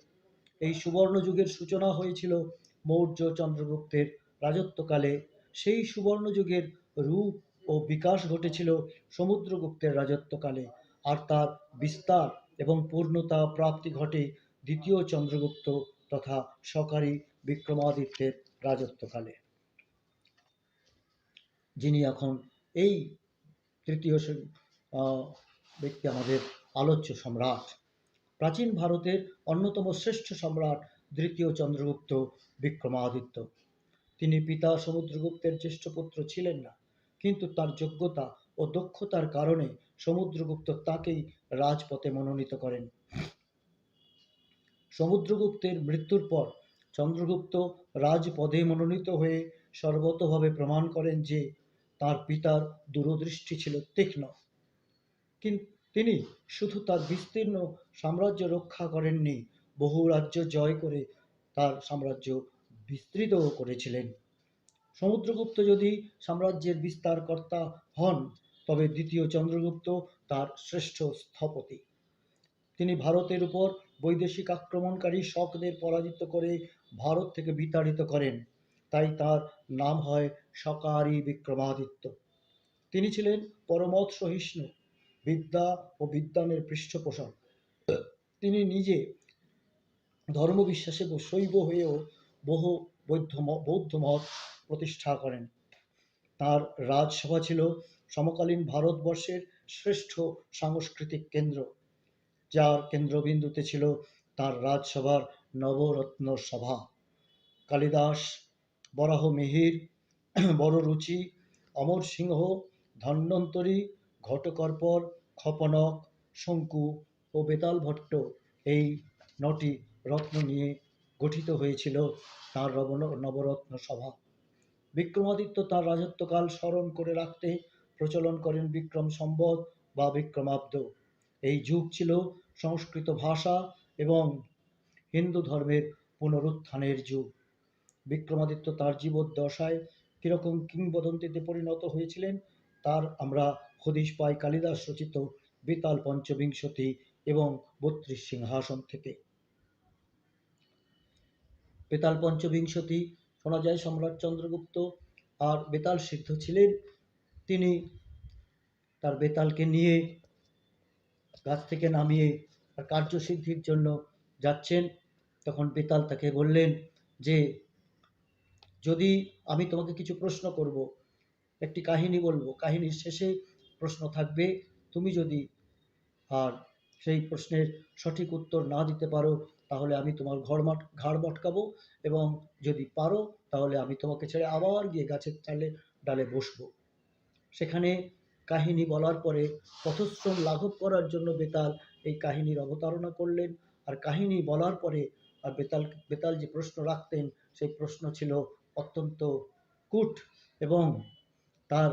এই সুবর্ণ যুগের সূচনা হয়েছিল মৌর্য চন্দ্রগুপ্তের রাজত্বকালে। সেই সুবর্ণ যুগের রূপ ও বিকাশ ঘটেছিল সমুদ্রগুপ্তের রাজত্বকালে, আর তার বিস্তার এবং পূর্ণতা প্রাপ্তি ঘটে দ্বিতীয় চন্দ্রগুপ্ত তথা সকারী বিক্রমাদিত্যের রাজত্বকালে, যিনি এখন এই তৃতীয় ব্যক্তি আমাদের আলোচ্য সম্রাট। প্রাচীন ভারতের অন্যতম শ্রেষ্ঠ সম্রাট দ্বিতীয় চন্দ্রগুপ্ত বিক্রমাদিত্য। তিনি পিতা সমুদ্রগুপ্তের জ্যেষ্ঠ পুত্র ছিলেন না, কিন্তু তার যোগ্যতা ও দক্ষতার কারণে সমুদ্রগুপ্ত তাকেই রাজপথে মনোনীত করেন। সমুদ্রগুপ্তের মৃত্যুর পর চন্দ্রগুপ্ত রাজপদে মনোনীত হয়ে সর্বতোভাবে প্রমাণ করেন যে তার পিতার দূরদৃষ্টি ছিল তীক্ষ্ণ। কিন্তু তিনি শুধু তার বিস্তীর্ণ সাম্রাজ্য রক্ষা করেননি, বহু রাজ্য জয় করে তার সাম্রাজ্য বিস্তৃতও করেছিলেন। সমুদ্রগুপ্ত যদি সাম্রাজ্যের বিস্তারকর্তা হন, তবে দ্বিতীয় চন্দ্রগুপ্ত তার শ্রেষ্ঠ স্থপতি। তিনি ভারতের উপর বৈদেশিক আক্রমণকারী শকদের পরাজিত করে ভারত থেকে বিতাড়িত করেন, তাই তার নাম হয় সকারী বিক্রমাদিত্য। তিনি ছিলেন পরমত সহিষ্ণু, বিদ্যা ও বিদ্বানের পৃষ্ঠপোষক। তিনি নিজে ধর্মবিশ্বাসে শৈব হয়েও বহু বৌদ্ধ মত প্রতিষ্ঠা করেন। তার রাজসভা ছিল সমকালীন ভারতবর্ষের শ্রেষ্ঠ সাংস্কৃতিক কেন্দ্র, যার কেন্দ্রবিন্দুতে ছিল তার রাজসভার নবরত্ন সভা। কালিদাস, বরাহমিহির, বড়রুচি, অমর সিংহ, ধন্বন্তরী, ঘটকর্পর, খপনক, শঙ্কু ও বেতাল ভট্ট, এই 9টি রত্ন নিয়ে গঠিত হয়েছিল তাঁর নবরত্ন সভা। বিক্রমাদিত্য তাঁর রাজত্বকাল স্মরণ করে রাখতে প্রচলন করেন বিক্রম সম্বৎ বা বিক্রমাব্দ। এই যুগ ছিল সংস্কৃত ভাষা এবং হিন্দু ধর্মের পুনরুত্থানের যুগ। বিক্রমাদিত্য তাঁর জীবদ্দশায় কিরকম কিংবদন্তিতে পরিণত হয়েছিলেন তার আমরা হদিশ পাই কালিদাস রচিত বেতাল পঞ্চবিংশতি এবং 32 সিংহাসন থেকে। বেতাল পঞ্চবিংশতি শোনা যায় সম্রাট চন্দ্রগুপ্ত আর বেতাল সিদ্ধ ছিলেন। তিনি তার বেতালকে নিয়ে গাছ থেকে নামিয়ে তার কার্যসিদ্ধির জন্য যাচ্ছেন। তখন বেতাল তাকে বললেন যে, যদি আমি তোমাকে কিছু প্রশ্ন করব, একটি কাহিনী বলবো, কাহিনীর শেষে প্রশ্ন থাকবে, তুমি যদি আর সেই প্রশ্নের সঠিক উত্তর না দিতে পারো তাহলে আমি তোমার ঘাড় মটকাবো, এবং যদি পারো তাহলে আমি তোমাকে ছেড়ে আবার গিয়ে গাছের ডালে বসবো। সেখানে কাহিনী বলার পরে পথশ্রম লাঘব করার জন্য বেতাল এই কাহিনীর অবতারণা করলেন। আর কাহিনী বলার পরে আর বেতাল যে প্রশ্ন রাখতেন সেই প্রশ্ন ছিল অত্যন্ত কূট, এবং তার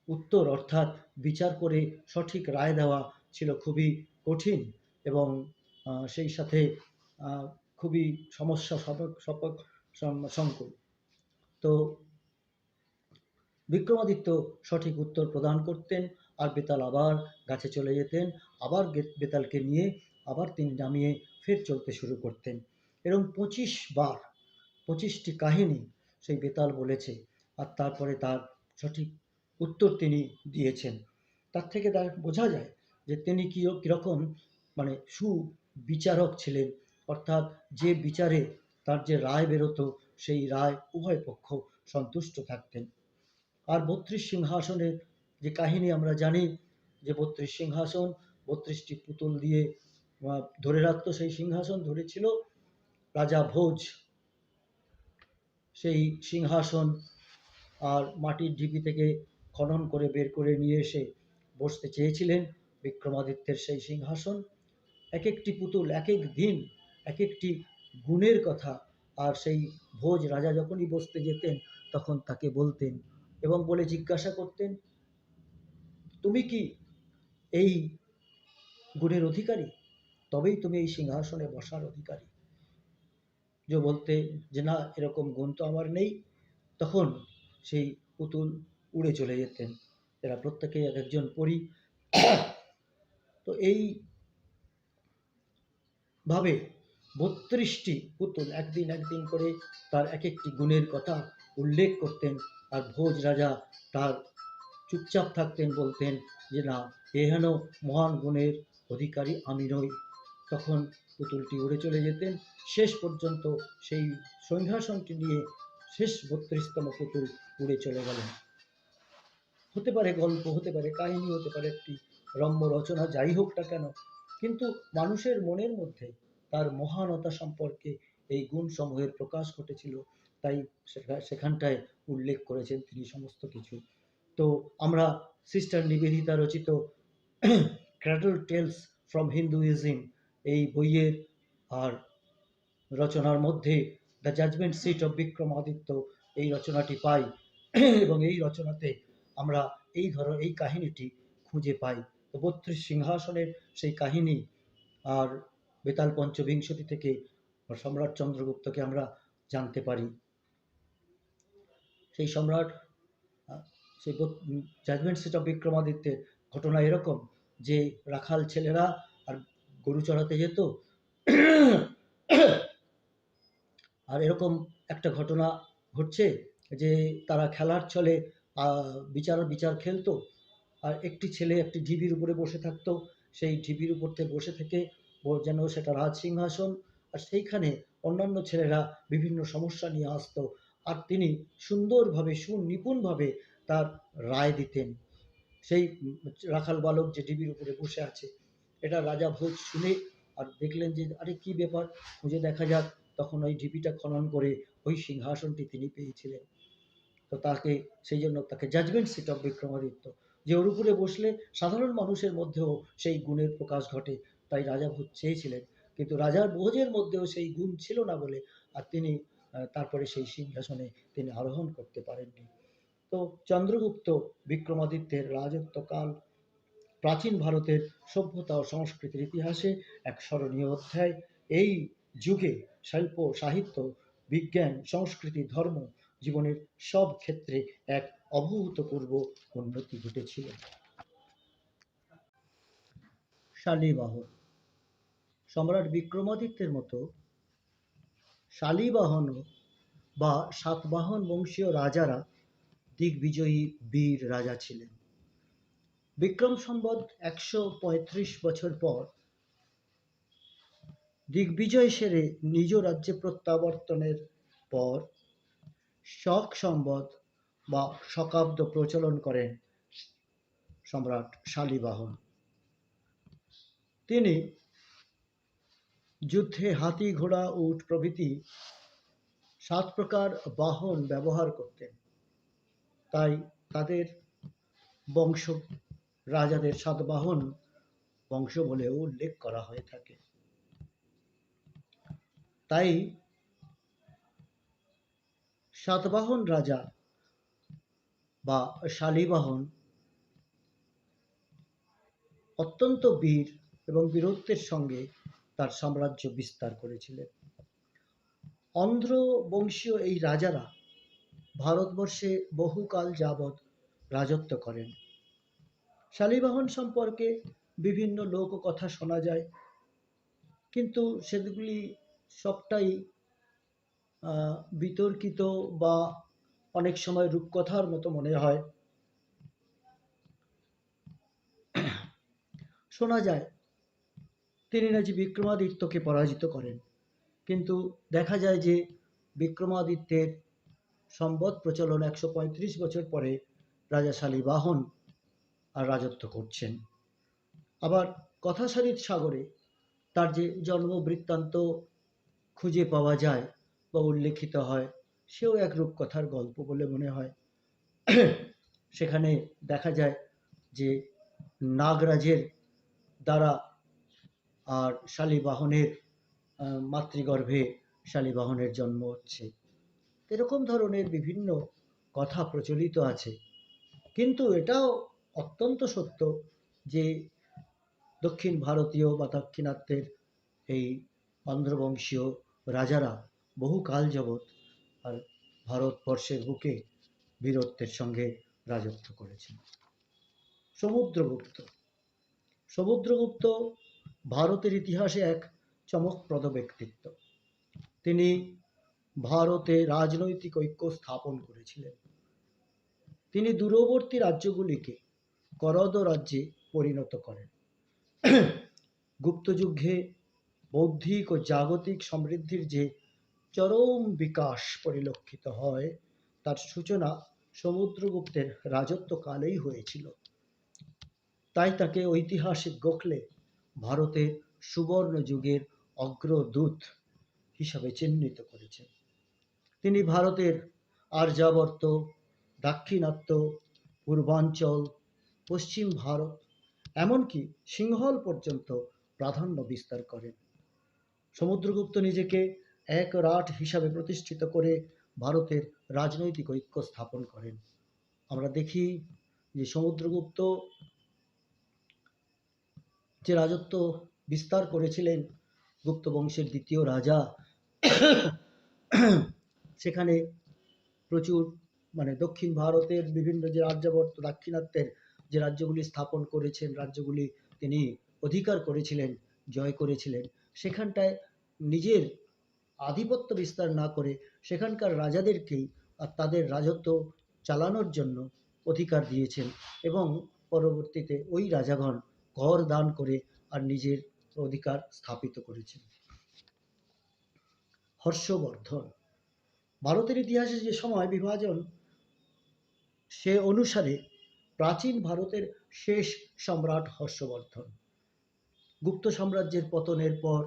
উত্তর অর্থাৎ বিচার করে সঠিক রায় দেওয়া ছিল খুবই কঠিন এবং সেই সাথে খুবই সমস্যা সংকুল। তো বিক্রমাদিত্য সঠিক উত্তর প্রদান করতেন আর বেতাল আবার গাছে চলে যেতেন, আবার বেতালকে নিয়ে আবার তিনি নামিয়ে ফের চলতে শুরু করতেন। এরকম 25 বার 25টি কাহিনী সেই বেতাল বলেছে, আর তারপরে তার সঠিক উত্তর তিনি দিয়েছেন। তার থেকে বোঝা যায় যে তিনি কীরকম মানে সুবিচারক ছিলেন, অর্থাৎ যে বিচারে তার যে রায় বেরোতো সেই রায় উভয় পক্ষ সন্তুষ্ট থাকতেন। আর 32 সিংহাসনের যে কাহিনী আমরা জানি, যে 32 সিংহাসন 32টি পুতুল দিয়ে ধরে রাখতো, সেই সিংহাসন ধরেছিল রাজা ভোজ। সেই সিংহাসন আর মাটির ঢিপি থেকে খনন করে বের করে নিয়ে এসে বসতে চেয়েছিলেন বিক্রমাদিত্যের সেই সিংহাসন। এক একটি পুতুল এক এক দিন এক একটি গুণের কথা, আর সেই ভোজ রাজা যখনই বসতে যেতেন তখন তাকে বলতেন এবং বলে জিজ্ঞাসা করতেন, তুমি কি এই গুণের অধিকারী? তবেই তুমি এই সিংহাসনে বসার অধিকারী। যে বলতে যে না, এরকম গুণ তো আমার নেই, তখন সেই পুতুল উড়ে চলে যেতেন। এরা প্রত্যেকেই এক একজন পরী। তো এই ভাবে ৩২টি পুতুল একদিন একদিন করে তার এক একটি গুণের কথা উল্লেখ করতেন। আর ভোজ রাজা তার চুপচাপ থাকতেন, বলতেন যে না, এহেন মহান গুণের অধিকারী আমি নই। তখন পুতুলটি উড়ে চলে যেতেন। শেষ পর্যন্ত সেই সিংহাসনটি নিয়ে শেষ ৩২তম পুতুল উড়ে চলে গেলেন। হতে পারে গল্প, হতে পারে কাহিনী, হতে পারে একটি রম্য রচনা, যাই হোক না কেন, কিন্তু মানুষের মনের মধ্যে তার মহানতা সম্পর্কে এই গুণসমূহের প্রকাশ ঘটেছিল। তাই সেখানটায় উল্লেখ করেছেন তিনি সমস্ত কিছু। তো আমরা সিস্টার নিবেদিতা রচিত ক্র্যাডল টেলস ফ্রম হিন্দুইজম এই বইয়ের আর রচনার মধ্যে the judgement seat of Vikramaditya এই রচনাটি পাই। এবং এই রচনাতে আমরা এই কাহিনীটি খুঁজে পাই। তো ৩২ সিংহাসনের সেই কাহিনী আর বেতাল পঞ্চবিংশতি থেকে সম্রাট চন্দ্রগুপ্তকে আমরা জানতে পারি। সেই সম্রাট সেই জাজমেন্ট সিট অফ বিক্রমাদিত্যের ঘটনা এরকম যে রাখাল ছেলেরা আর গরু চড়াতে যেত, আর এরকম একটা ঘটনা ঘটছে যে তারা খেলার ছলে বিচার খেলতো, আর একটি ছেলে একটি ঢিবির উপরে বসে থাকতো। সেই ঢিবির উপরতে বসে থেকে যেন সেটা রাজ সিংহাসন, আর সেইখানে অন্যান্য ছেলেরা বিভিন্ন সমস্যা নিয়ে আসতো, আর তিনি সুন্দরভাবে সুনিপুণভাবে তার রায় দিতেন। সেই রাখাল বালক যে ঢিবির উপরে বসে আছে, এটা রাজা ভোজ শুনে আর দেখলেন যে আরে কি ব্যাপার, খুঁজে দেখা যাক। তখন ওই ঢিবিটা খনন করে ওই সিংহাসনটি তিনি পেয়েছিলেন। তো তাকে সেই জন্য তাকে জাজমেন্ট সিট অফ বিক্রমাদিত্য, যে ওর উপরে বসলে সাধারণ মানুষের মধ্যেও সেই গুণের প্রকাশ ঘটে, তাই রাজা ভোজ চেয়েছিলেন। কিন্তু রাজার ভোজের মধ্যেও সেই গুণ ছিল না বলে আর তিনি তারপরে সেই সিংহাসনে তিনি আরোহণ করতে পারেননি। তো চন্দ্রগুপ্ত বিক্রমাদিত্যের রাজত্বকাল প্রাচীন ভারতের সভ্যতা ও সংস্কৃতির ইতিহাসে এক স্মরণীয় অধ্যায়। এই যুগে শিল্প, সাহিত্য, বিজ্ঞান, সংস্কৃতি, ধর্ম, জীবনের সব ক্ষেত্রে এক অভূতপূর্ব উন্নতি ঘটেছিল। শালীবাহন। সম্রাট বিক্রমাদিত্যের মতো শালীবাহন বা সাতবাহন বংশীয় রাজারা দিগ্বিজয়ী বীর রাজা ছিলেন। বিক্রম সম্বত ১৩৫ বছর পর দিগ্বিজয় সেরে নিজ রাজ্যে প্রত্যাবর্তনের পর শক সম্বত বা শকাব্দ প্রচলন করেন সম্রাট শালীবাহন। তিনি যুদ্ধে হাতি, ঘোড়া, উট প্রভৃতি ৭ প্রকার বাহন ব্যবহার করতেন। তাই তাদের বংশ রাজাদের সাতবাহন বংশ বলেও উল্লেখ করা হয়ে থাকে। তাই সাতবাহন রাজা বা শালীবাহন অত্যন্ত বীর এবং বীরত্বের সঙ্গে তার সাম্রাজ্য বিস্তার করেছিলেন। অন্ধ্র বংশীয় এই রাজারা ভারতবর্ষে বহুকাল যাবৎ রাজত্ব করেন। শালীবাহন সম্পর্কে বিভিন্ন লোককথা শোনা যায়, কিন্তু সেগুলি সবটাই বিতর্কিত বা অনেক সময় রূপকথার মতো মনে হয়। শোনা যায় তিনি নাকি বিক্রমাদিত্যকে পরাজিত করেন, কিন্তু দেখা যায় যে বিক্রমাদিত্যের সম্বত প্রচলন ১৩৫ বছর পরে রাজা শালীবাহন আর রাজত্ব করছেন। আবার কথাসারির সাগরে তার যে জন্ম বৃত্তান্ত খুঁজে পাওয়া যায় বা উল্লেখিত হয়, সেও এক রূপকথার গল্প বলে মনে হয়। সেখানে দেখা যায় যে নাগরাজের দ্বারা আর শালীবাহনের মাতৃগর্ভে শালীবাহনের জন্ম হচ্ছে। এরকম ধরনের বিভিন্ন কথা প্রচলিত আছে, কিন্তু এটাও অত্যন্ত সত্য যে দক্ষিণ ভারতীয় বা দাক্ষিণাত্যের এই অন্ধ্রবংশীয় রাজারা বহুকাল যাবৎ আর ভারতবর্ষের বুকে বীরত্বের সঙ্গে রাজত্ব করেছেন। সমুদ্রগুপ্ত সমুদ্রগুপ্ত ভারতের ইতিহাসে এক চমকপ্রদ ব্যক্তিত্ব। তিনি ভারতে রাজনৈতিক ঐক্য স্থাপন করেছিলেন। তিনি দূরবর্তী রাজ্যগুলিকে করদ রাজ্যে পরিণত করেন। গুপ্তযুগে বৌদ্ধিক ও জাগতিক সমৃদ্ধির যে চরম বিকাশ পরিলক্ষিত হয়, তার সূচনা সমুদ্রগুপ্তের রাজত্বকালেই হয়েছিল। তাই তাকে ঐতিহাসিক গোখলে ভারতের সুবর্ণ যুগের অগ্রদূত হিসাবে চিহ্নিত করেছেন। তিনি ভারতের আর্যাবর্ত, দাক্ষিণাত্য, পূর্বাঞ্চল, পশ্চিম ভারত, এমনকি সিংহল পর্যন্ত প্রাধান্য বিস্তার করেন। সমুদ্রগুপ্ত নিজেকে এক রাট হিসাবে প্রতিষ্ঠিত করে ভারতের রাজনৈতিক ঐক্য স্থাপন করেন। আমরা দেখি যে সমুদ্রগুপ্ত যে রাজত্ব বিস্তার করেছিলেন, গুপ্ত বংশের দ্বিতীয় রাজা, সেখানে প্রচুর দক্ষিণ ভারতের বিভিন্ন যে আর্যাবর্ত, দাক্ষিণাত্যের যে রাজ্যগুলি স্থাপন করেছেন, রাজ্যগুলি তিনি অধিকার করেছিলেন, জয় করেছিলেন, সেখানটায় নিজের আধিপত্য বিস্তার না করে সেখানকার রাজাদেরকেই আর তাদের রাজত্ব চালানোর জন্য অধিকার দিয়েছেন এবং পরবর্তীতে ওই রাজাগণ কর দান করে আর নিজের অধিকার স্থাপিত করেছেন। হর্ষবর্ধন ভারতের ইতিহাসে যে সময় বিভাজন, সে অনুসারে প্রাচীন ভারতের শেষ সম্রাট হর্ষবর্ধন। গুপ্ত সাম্রাজ্যের পতনের পর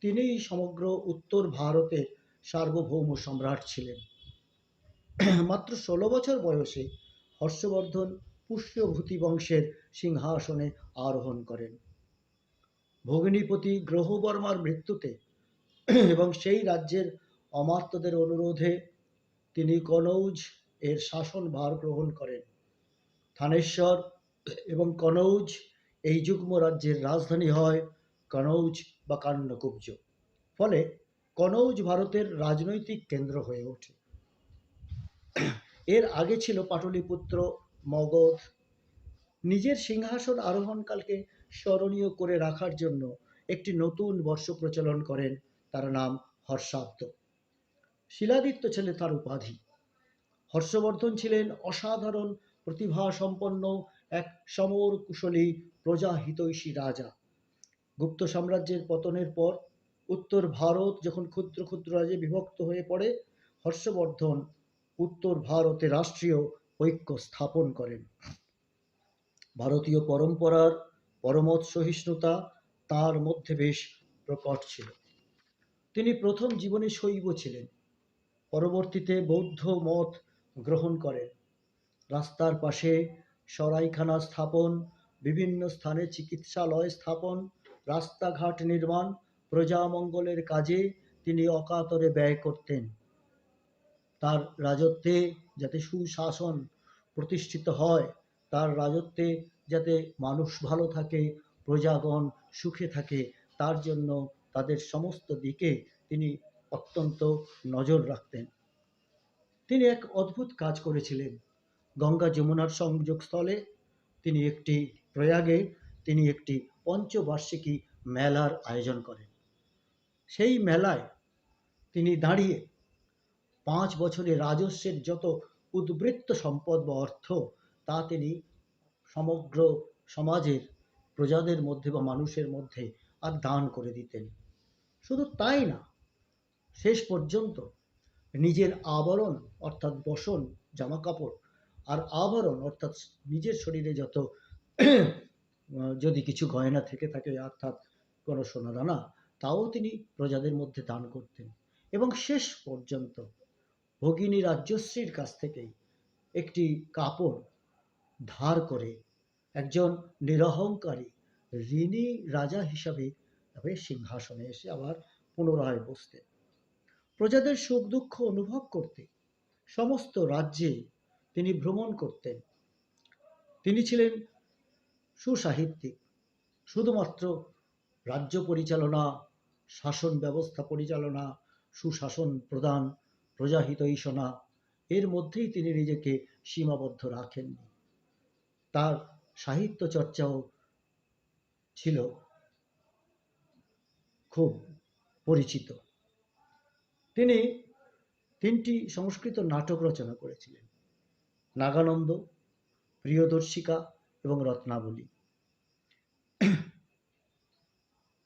তিনিই সমগ্র উত্তর ভারতের সার্বভৌম সম্রাট ছিলেন। মাত্র 16 বছর বয়সে হর্ষবর্ধন পুষ্যভূতি বংশের সিংহাসনে আরোহণ করেন। ভগ্নিপতি গ্রহবর্মার মৃত্যুতে এবং সেই রাজ্যের অমাত্যদের অনুরোধে তিনি কনৌজ এর শাসনভার গ্রহণ করেন। থানেশ্বর এবং কনৌজ এই যুগ্ম রাজ্যের রাজধানী হয় কনৌজ বা কান্যকুব্জ। ফলে কনৌজ ভারতের রাজনৈতিক কেন্দ্র হয়ে ওঠে। এর আগে ছিল পাটলিপুত্র, মগধ। নিজের সিংহাসন আরোহণকালকে স্মরণীয় করে রাখার জন্য একটি নতুন বর্ষ প্রচলন করেন, তার নাম হর্ষাব্দ। শিলাদিত্য ছিলেন তার উপাধি। হর্ষবর্ধন ছিলেন অসাধারণ প্রতিভাসম্পন্ন এক সমর কুশলী প্রজাহিতৈষী রাজা। গুপ্ত সাম্রাজ্যের পতনের পর উত্তর ভারত যখন ক্ষুদ্র ক্ষুদ্র রাজ্যে বিভক্ত হয়ে পড়ে, হর্ষবর্ধন উত্তর ভারতে রাষ্ট্রীয় ঐক্য স্থাপন করেন। ভারতীয় পরম্পরার পরমত সহিষ্ণুতা তার মধ্যে বেশ প্রকট ছিল। তিনি প্রথম জীবনে শৈব ছিলেন, পরবর্তীতে বৌদ্ধ মত গ্রহণ করেন। রাস্তার পাশে সরাইখানা স্থাপন, বিভিন্ন স্থানে চিকিৎসালয় স্থাপন, রাস্তাঘাট নির্মাণ, প্রজামঙ্গলের কাজে তিনি অকাতরে ব্যয় করতেন। তার রাজত্বে যাতে সুশাসন প্রতিষ্ঠিত হয়, তার রাজত্বে যাতে মানুষ ভালো থাকে, প্রজাগণ সুখে থাকে, তার জন্য তাদের সমস্ত দিকে তিনি অত্যন্ত নজর রাখতেন। তিনি এক অদ্ভুত কাজ করেছিলেন। গঙ্গা যমুনার সংযোগস্থলে প্রয়াগে তিনি একটি পঞ্চবার্ষিকী মেলার আয়োজন করেন। সেই মেলায় তিনি দাঁড়িয়ে 5 বছরে রাজস্বের যত উদ্বৃত্ত সম্পদ বা অর্থ, তা তিনি সমগ্র সমাজের প্রজাদের মধ্যে বা মানুষের মধ্যে আর দান করে দিতেন। শুধু তাই না, শেষ পর্যন্ত নিজের আবরণ অর্থাৎ বসন, জামাকাপড় আর আভরণ অর্থাৎ নিজের শরীরে যত যদি কিছু গয়না থেকে থাকে অর্থাৎ কোনো সোনাদানা, তাও তিনি প্রজাদের মধ্যে দান করতেন। এবং শেষ পর্যন্ত ভগিনী রাজ্যশ্রীর কাছ থেকেই একটি কাপড় ধার করে একজন নিরহংকারী ঋণী রাজা হিসাবে সিংহাসনে এসে আবার পুনরায় বসতেন। প্রজাদের সুখ দুঃখ অনুভব করতে সমস্ত রাজ্যে তিনি ভ্রমণ করতেন। তিনি ছিলেন সুসাহিত্যিক। শুধুমাত্র রাজ্য পরিচালনা, শাসন ব্যবস্থা পরিচালনা, সুশাসন প্রদান, প্রজাহিতৈষণা, এর মধ্যেই তিনি নিজেকে সীমাবদ্ধ রাখেননি। তার সাহিত্য চর্চাও ছিল খুব পরিচিত। তিনি 3টি সংস্কৃত নাটক রচনা করেছিলেন: নাগানন্দ, প্রিয়দর্শিকা এবং রত্নাবলী।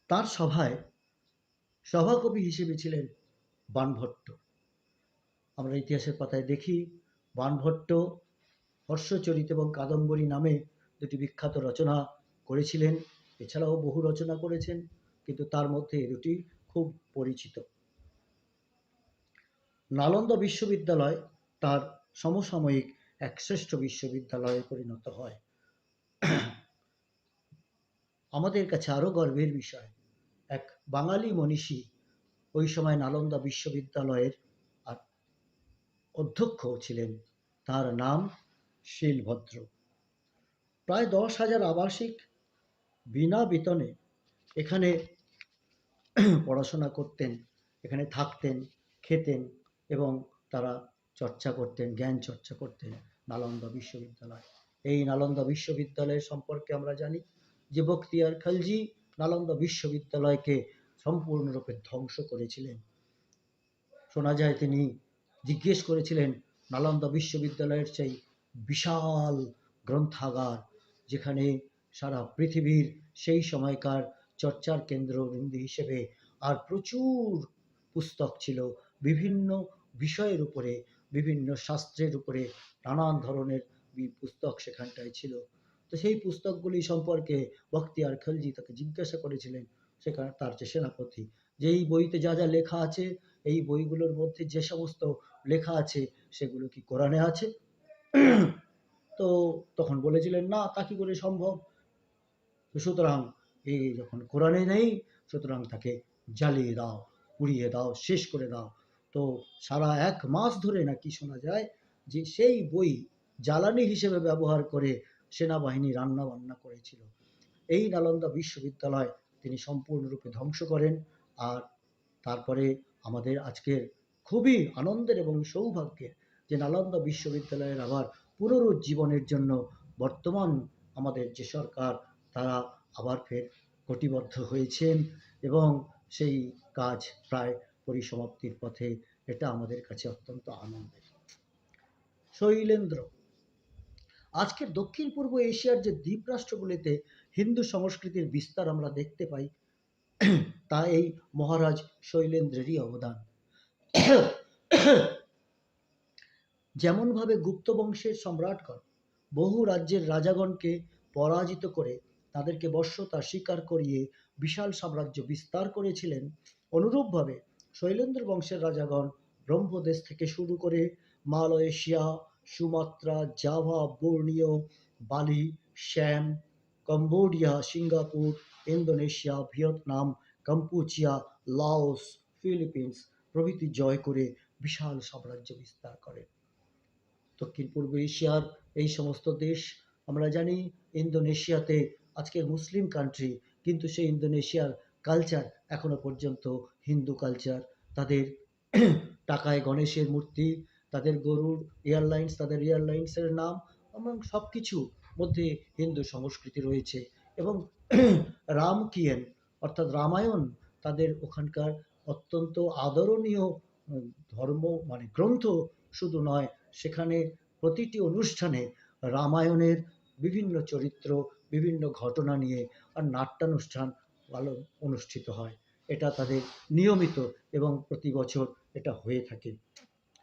তার সভায় সভাকবি হিসেবে ছিলেন বাণভট্ট। আমরা ইতিহাসের পাতায় দেখি বাণভট্ট হর্ষচরিত এবং কাদম্বরী নামে দুটি বিখ্যাত রচনা করেছিলেন। এছাড়াও বহু রচনা করেছেন, কিন্তু তার মধ্যে এ দুটি খুব পরিচিত। নালন্দা বিশ্ববিদ্যালয় তার সমসাময়িক এক শ্রেষ্ঠ বিশ্ববিদ্যালয়ে পরিণত হয়। আমাদের কাছে আরো গর্বের বিষয়, এক বাঙালি মনীষী ওই সময় নালন্দা বিশ্ববিদ্যালয়ের অধ্যক্ষ ছিলেন। তার নাম শীলভদ্র। প্রায় 10,000 আবাসিক বিনা বেতনে এখানে পড়াশোনা করতেন, এখানে থাকতেন, খেতেন এবং তারা চর্চা করতেন, জ্ঞান চর্চা করতেন নালন্দা বিশ্ববিদ্যালয়। এই নালন্দা বিশ্ববিদ্যালয়ের সম্পর্কে আমরা জানি যে বখতিয়ার খলজি নালন্দা বিশ্ববিদ্যালয়কে সম্পূর্ণরূপে ধ্বংস করেছিলেন। শোনা যায় তিনি জিজ্ঞেস করেছিলেন নালন্দা বিশ্ববিদ্যালয়ের সেই বিশাল গ্রন্থাগার, যেখানে সারা পৃথিবীর সেই সময়কার চর্চার কেন্দ্রবিন্দু হিসেবে আর প্রচুর পুস্তক ছিল, বিভিন্ন বিষয়ের উপরে, বিভিন্ন শাস্ত্রের উপরে নানান ধরনের পুস্তক সেখানটায় ছিল। তো সেই পুস্তকগুলি সম্পর্কে বখতিয়ার খলজি তাকে জিজ্ঞাসা করেছিলেন, সেখানে তার যে সেনাপতি, যে এই বইতে যা যা লেখা আছে, এই বইগুলোর মধ্যে যে সমস্ত লেখা আছে সেগুলো কি কোরআনে আছে? তো তখন বলেছিলেন, না, তা কি করে সম্ভব। সুতরাং এই যখন কোরআনে নেই, সুতরাং তাকে জ্বালিয়ে দাও, পুড়িয়ে দাও, শেষ করে দাও। তো সারা 1 মাস ধরে নাকি শোনা যায় যে সেই বই জ্বালানি হিসেবে ব্যবহার করে সেনাবাহিনী রান্না বান্না করেছিল। এই নালন্দা বিশ্ববিদ্যালয় তিনি সম্পূর্ণরূপে ধ্বংস করেন। আর তারপরে আমাদের আজকের খুবই আনন্দের এবং সৌভাগ্যের যে নালন্দা বিশ্ববিদ্যালয়ের আবার পুনরুজ্জীবনের জন্য বর্তমান আমাদের যে সরকার, তারা আবার ফের কটিবদ্ধ হয়েছেন এবং সেই কাজ প্রায় পরিসমাপ্তির পথে। এটা আমাদের কাছে অত্যন্ত আনন্দের। শৈলেন্দ্র, আজকের দক্ষিণ পূর্ব এশিয়ার যে দ্বীপরাষ্ট্রগুলিতে হিন্দু সংস্কৃতির বিস্তার আমরা দেখতে পাই, তা এই মহারাজ শৈলেন্দ্রেরই অবদান। যেমনভাবে গুপ্ত বংশের সম্রাটগণ বহু রাজ্যের রাজাগণকে পরাজিত করে তাদেরকে বশ্যতা স্বীকার করিয়ে বিশাল সাম্রাজ্য বিস্তার করেছিলেন, অনুরূপভাবে শৈলেন্দ্র বংশের রাজাগণ ব্রহ্মদেশ থেকে শুরু করে Malaysia, Sumatra, Java, Borneo, Bali, শ্যাম, Cambodia, Singapore, Indonesia, Vietnam, Kampuchea, Laos, Philippines প্রভৃতি জয় করে বিশাল সাম্রাজ্য বিস্তার করেন। দক্ষিণ পূর্ব এশিয়ার এই সমস্ত দেশ আমরা জানি, ইন্দোনেশিয়াতে আজকের মুসলিম কান্ট্রি, কিন্তু সেই ইন্দোনেশিয়ার কালচার এখনো পর্যন্ত হিন্দু কালচার। তাদের টাকায় গণেশের মূর্তি, তাদের গরুর এয়ারলাইন্স, তাদের এয়ারলাইন্সের নাম এবং সব কিছু মধ্যে হিন্দু সংস্কৃতি রয়েছে। এবং রামকিয়েন অর্থাৎ রামায়ণ তাদের ওখানকার অত্যন্ত আদরণীয় ধর্ম, মানে গ্রন্থ শুধু নয়, সেখানে প্রতিটি অনুষ্ঠানে রামায়ণের বিভিন্ন চরিত্র, বিভিন্ন ঘটনা নিয়ে আর নাট্যানুষ্ঠান ভালো অনুষ্ঠিত হয়। এটা তাদের নিয়মিত এবং প্রতি বছর এটা হয়ে থাকে।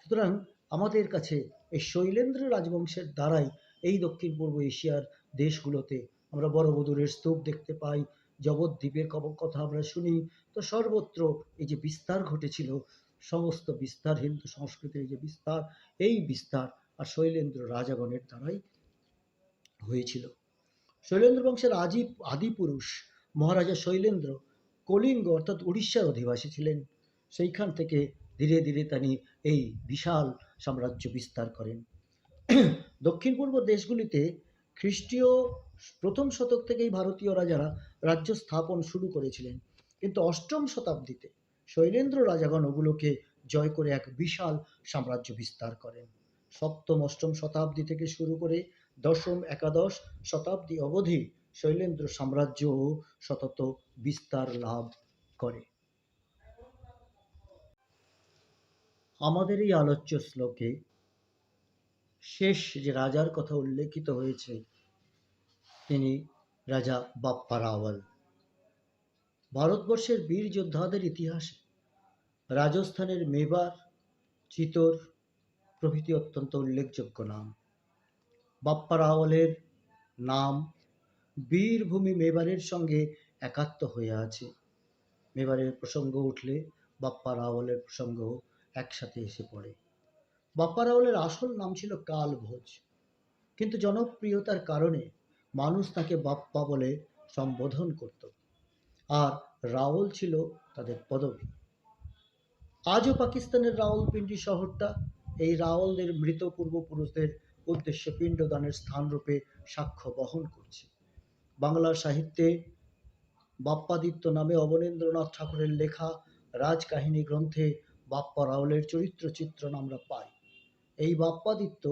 সুতরাং আমাদের কাছে এই শৈলেন্দ্র রাজবংশের দ্বারাই এই দক্ষিণ পূর্ব এশিয়ার দেশগুলোতে আমরা বড়বুদুরের স্তূপ দেখতে পাই, জগদ্বীপের কথা আমরা শুনি। তো সর্বত্র এই যে বিস্তার ঘটেছিল, সমস্ত বিস্তার, হিন্দু সংস্কৃতির যে বিস্তার, এই বিস্তার আর শৈলেন্দ্র রাজাগণের দ্বারাই হয়েছিল। শৈলেন্দ্র বংশের আদি পুরুষ মহারাজা শৈলেন্দ্র কলিঙ্গ অর্থাৎ উড়িষ্যার অধিবাসী ছিলেন। সেইখান থেকে ধীরে ধীরে তিনি এই বিশাল সাম্রাজ্য বিস্তার করেন। দক্ষিণ পূর্ব দেশগুলিতে খ্রিস্টীয় 1ম শতক থেকেই ভারতীয় রাজারা রাজ্য স্থাপন শুরু করেছিলেন, কিন্তু 8ম শতাব্দীতে শৈলেন্দ্র রাজাগণ ওগুলোকে জয় করে এক বিশাল সাম্রাজ্য বিস্তার করেন। সপ্তম অষ্টম শতাব্দী থেকে শুরু করে দশম একাদশ শতাব্দী অবধি শৈলেন্দ্র সাম্রাজ্য সতত বিস্তার লাভ করে। আমাদের এই আলোচ্য শ্লোকে শেষ যে রাজার কথা উল্লেখিত হয়েছে তিনি রাজা বাপ্পা রাওয়াল। ভারতবর্ষের বীর যোদ্ধাদের ইতিহাসে রাজস্থানের মেবার, চিতোর প্রভৃতি অত্যন্ত উল্লেখযোগ্য নাম। বাপ্পা রাওয়ালের নাম বীরভূমি মেবারের সঙ্গে একাত্ম হয়ে আছে। মেবারের প্রসঙ্গ উঠলে বাপ্পা রাওয়ালের প্রসঙ্গ একসাথে এসে পড়ে। বাপ্পা রাওয়ালের আসল নাম ছিল কাল ভোজ, কিন্তু জনপ্রিয়তার কারণে মানুষ তাকে বাপ্পা বলে সম্বোধন করত, আর রাওয়াল ছিল তাদের পদবী। আজও পাকিস্তানের রাওয়ালপিন্ডি শহরটা এই রাওয়ালদের মৃত পূর্বপুরুষদের উদ্দেশ্যে পিণ্ডদানের স্থানরূপে সাক্ষ্য বহন করছে। বাংলার সাহিত্যে বাপ্পাদিত্য নামে অবনীন্দ্রনাথ ঠাকুরের লেখা রাজকাহিনী গ্রন্থে বাপ্পা রাওয়ালের চরিত্র চিত্রণ আমরা পাই। এই বাপ্পাদিত্য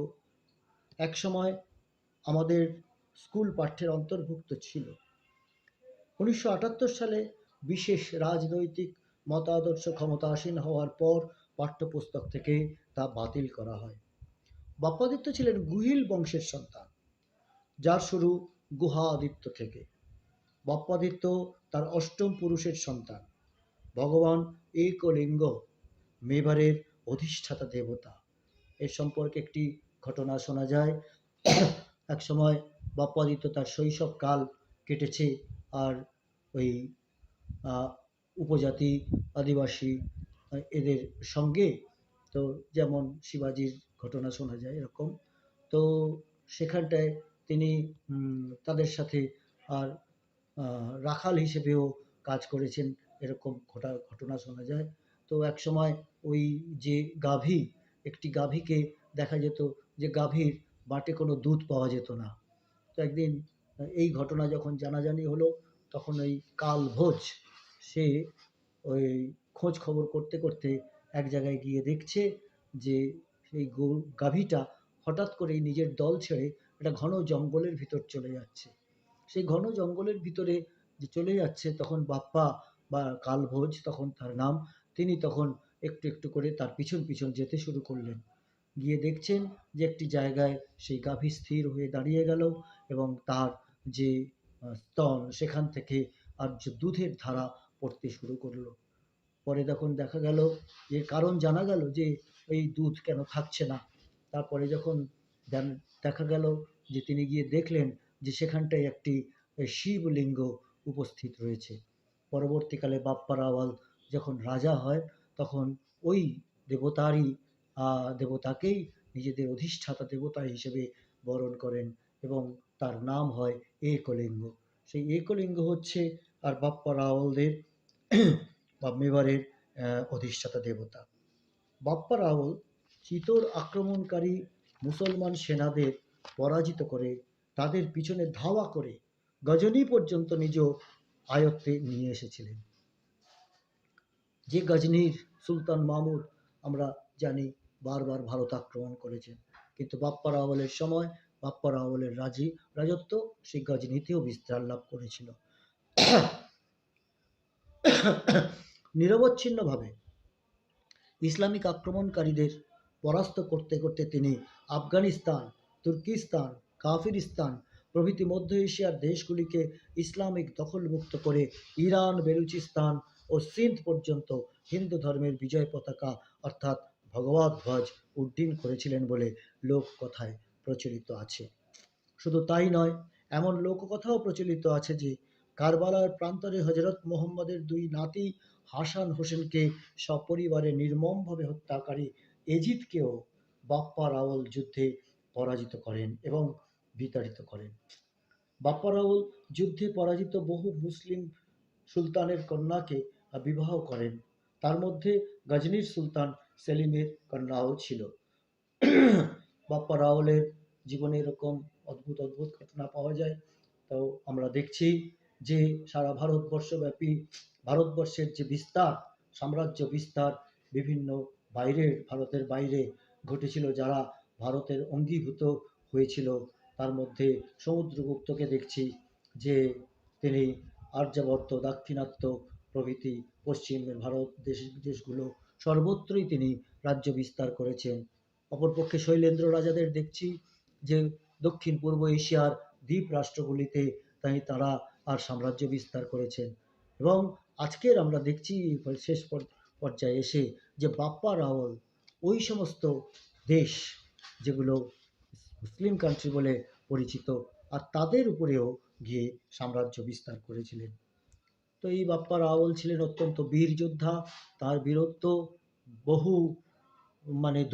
একসময় আমাদের স্কুল পাঠ্যের অন্তর্ভুক্ত ছিল। 1978 সালে বিশেষ রাজনৈতিক মতাদর্শ ক্ষমতাসীন হওয়ার পর পাঠ্যপুস্তক থেকে তা বাতিল করা হয়। বাপ্পাদিত্য ছিলেন গুহিল বংশের সন্তান, যার শুরু গুহা আদিত্য থেকে। বাপ্পাদিত্য তার অষ্টম পুরুষের সন্তান। ভগবান একলিঙ্গ মেবারের অধিষ্ঠাতা দেবতা। এর সম্পর্কে একটি ঘটনা শোনা যায়। এক সময় বাপ্পাদিত্য তার শৈশবকাল কেটেছে আর ওই উপজাতি আদিবাসী এদের সঙ্গে, তো যেমন শিবাজির ঘটনা শোনা যায় এরকম। তো সেখানটায় তিনি তাদের সাথে আর রাখাল হিসেবেও কাজ করেছেন, এরকম ঘটনা শোনা যায়। তো এক সময় ওই যে গাভী, একটি গাভীকে দেখা যেত যে গাভীর বাটে কোনো দুধ পাওয়া যেত না। তো একদিন এই ঘটনা যখন জানাজানি হলো, তখন ওই কাল ভোজ সে ওই খোঁজ খবর করতে করতে এক জায়গায় গিয়ে দেখছে যে সেই গাভীটা হঠাৎ করেই নিজের দল ছেড়ে একটা ঘন জঙ্গলের ভিতর চলে যাচ্ছে। সেই ঘন জঙ্গলের ভিতরে যে চলে যাচ্ছে, তখন বাপ্পা বা কালভোজ তখন তার নাম, তিনি তখন একটু একটু করে তার পিছন পিছন যেতে শুরু করলেন। গিয়ে দেখছেন যে একটি জায়গায় সেই গাভী স্থির হয়ে দাঁড়িয়ে গেল এবং তার যে স্তন সেখান থেকে আর যে দুধের ধারা পড়তে শুরু করলো। পরে তখন দেখা গেল, এর কারণ জানা গেল যে এই দুধ কেন থাকছে না। তারপরে যখন দেখা গেল যে তিনি গিয়ে দেখলেন যে সেখানটায় একটি শিবলিঙ্গ উপস্থিত রয়েছে। পরবর্তীকালে বাপ্পা রাওয়াল যখন রাজা হয়, তখন ওই দেবতাকেই নিজেদের অধিষ্ঠাতা দেবতা হিসেবে বরণ করেন এবং তার নাম হয় একলিঙ্গ। সেই একলিঙ্গ হচ্ছে আর বাপ্পা রাওয়ালদের বা মেবারের অধিষ্ঠাতা দেবতা। বাপ্পা রাওয়াল চিতোর আক্রমণকারী মুসলমান সেনাদের পরাজিত করে তাদের পিছনে ধাওয়া করে গজনী পর্যন্ত নিজ আয়ত্তে নিয়ে এসেছিলেন। যে গজনীর সুলতান মাহমুদ আমরা জানি বারবার ভারত আক্রমণ করেছেন, কিন্তু বাপ্পা রাওয়ালের সময় বাপ্পা রাওয়ালের রাজত্ব সেই গজনীতেও বিস্তার লাভ করেছিল। নিরবচ্ছিন্নভাবে ইসলামিক আক্রমণকারীদের পরাস্ত করতে করতে তিনি আফগানিস্তান, তুর্কিস্তান, কাফিরিস্তান প্রভৃতি মধ্য এশিয়ার দেশগুলিকে ইসলামিক দখলমুক্ত করে ইরান, বেলুচিস্তান ও সিন্ধ পর্যন্ত হিন্দু ধর্মের বিজয় পতাকা অর্থাৎ ভগবত ধ্বজ উড্ডীন করেছিলেন বলে লোককথায় প্রচলিত আছে। শুধু তাই নয়, এমন লোককথাও প্রচলিত আছে যে কারবালার প্রান্তরে হজরত মোহাম্মদের দুই নাতি হাসান হোসেনকে সপরিবারে নির্মমভাবে হত্যাকারী এজিদকেও বাপ্পা রাওয়াল যুদ্ধে পরাজিত করেন এবং বিতাড়িত করেন। বাপ্পা রাওয়াল যুদ্ধে পরাজিত বহু মুসলিম সুলতানের কন্যাকে বিবাহ করেন, তার মধ্যে গজনীর সুলতান সেলিমের কন্যাও ছিল। বাপ্পা রাওয়ালের জীবনে এরকম অদ্ভুত অদ্ভুত ঘটনা পাওয়া যায়। তো আমরা দেখছি যে সারা ভারতবর্ষব্যাপী ভারতবর্ষের যে বিস্তার, সাম্রাজ্য বিস্তার বিভিন্ন ভারতের বাইরে ঘটেছিল, যারা ভারতের অঙ্গীভূত হয়েছিল। তার মধ্যে সমুদ্রগুপ্তকে দেখছি যে তিনি আর্যাবর্ত, দাক্ষিণাত্য প্রভৃতি পশ্চিমের ভারত দেশগুলো সর্বত্রই তিনি রাজ্য বিস্তার করেছেন। অপরপক্ষে শৈলেন্দ্র রাজাদের দেখছি যে দক্ষিণ পূর্ব এশিয়ার দ্বীপ রাষ্ট্রগুলিতে তারা আর সাম্রাজ্য বিস্তার করেছেন। এবং আজকের আমরা দেখছি শেষ পর্যায়ে এসে যে বাপ্পা রাওয়াল ওই সমস্ত দেশ যেগুলো মুসলিম কান্ট্রি বলে পরিচিত, আর তাদের উপরেও গিয়ে সাম্রাজ্য বিস্তার করেছিলেন। তো এই বাপ্পা রাওয়াল ছিলেন অত্যন্ত বীর যোদ্ধা। তার বীরত্ব বহু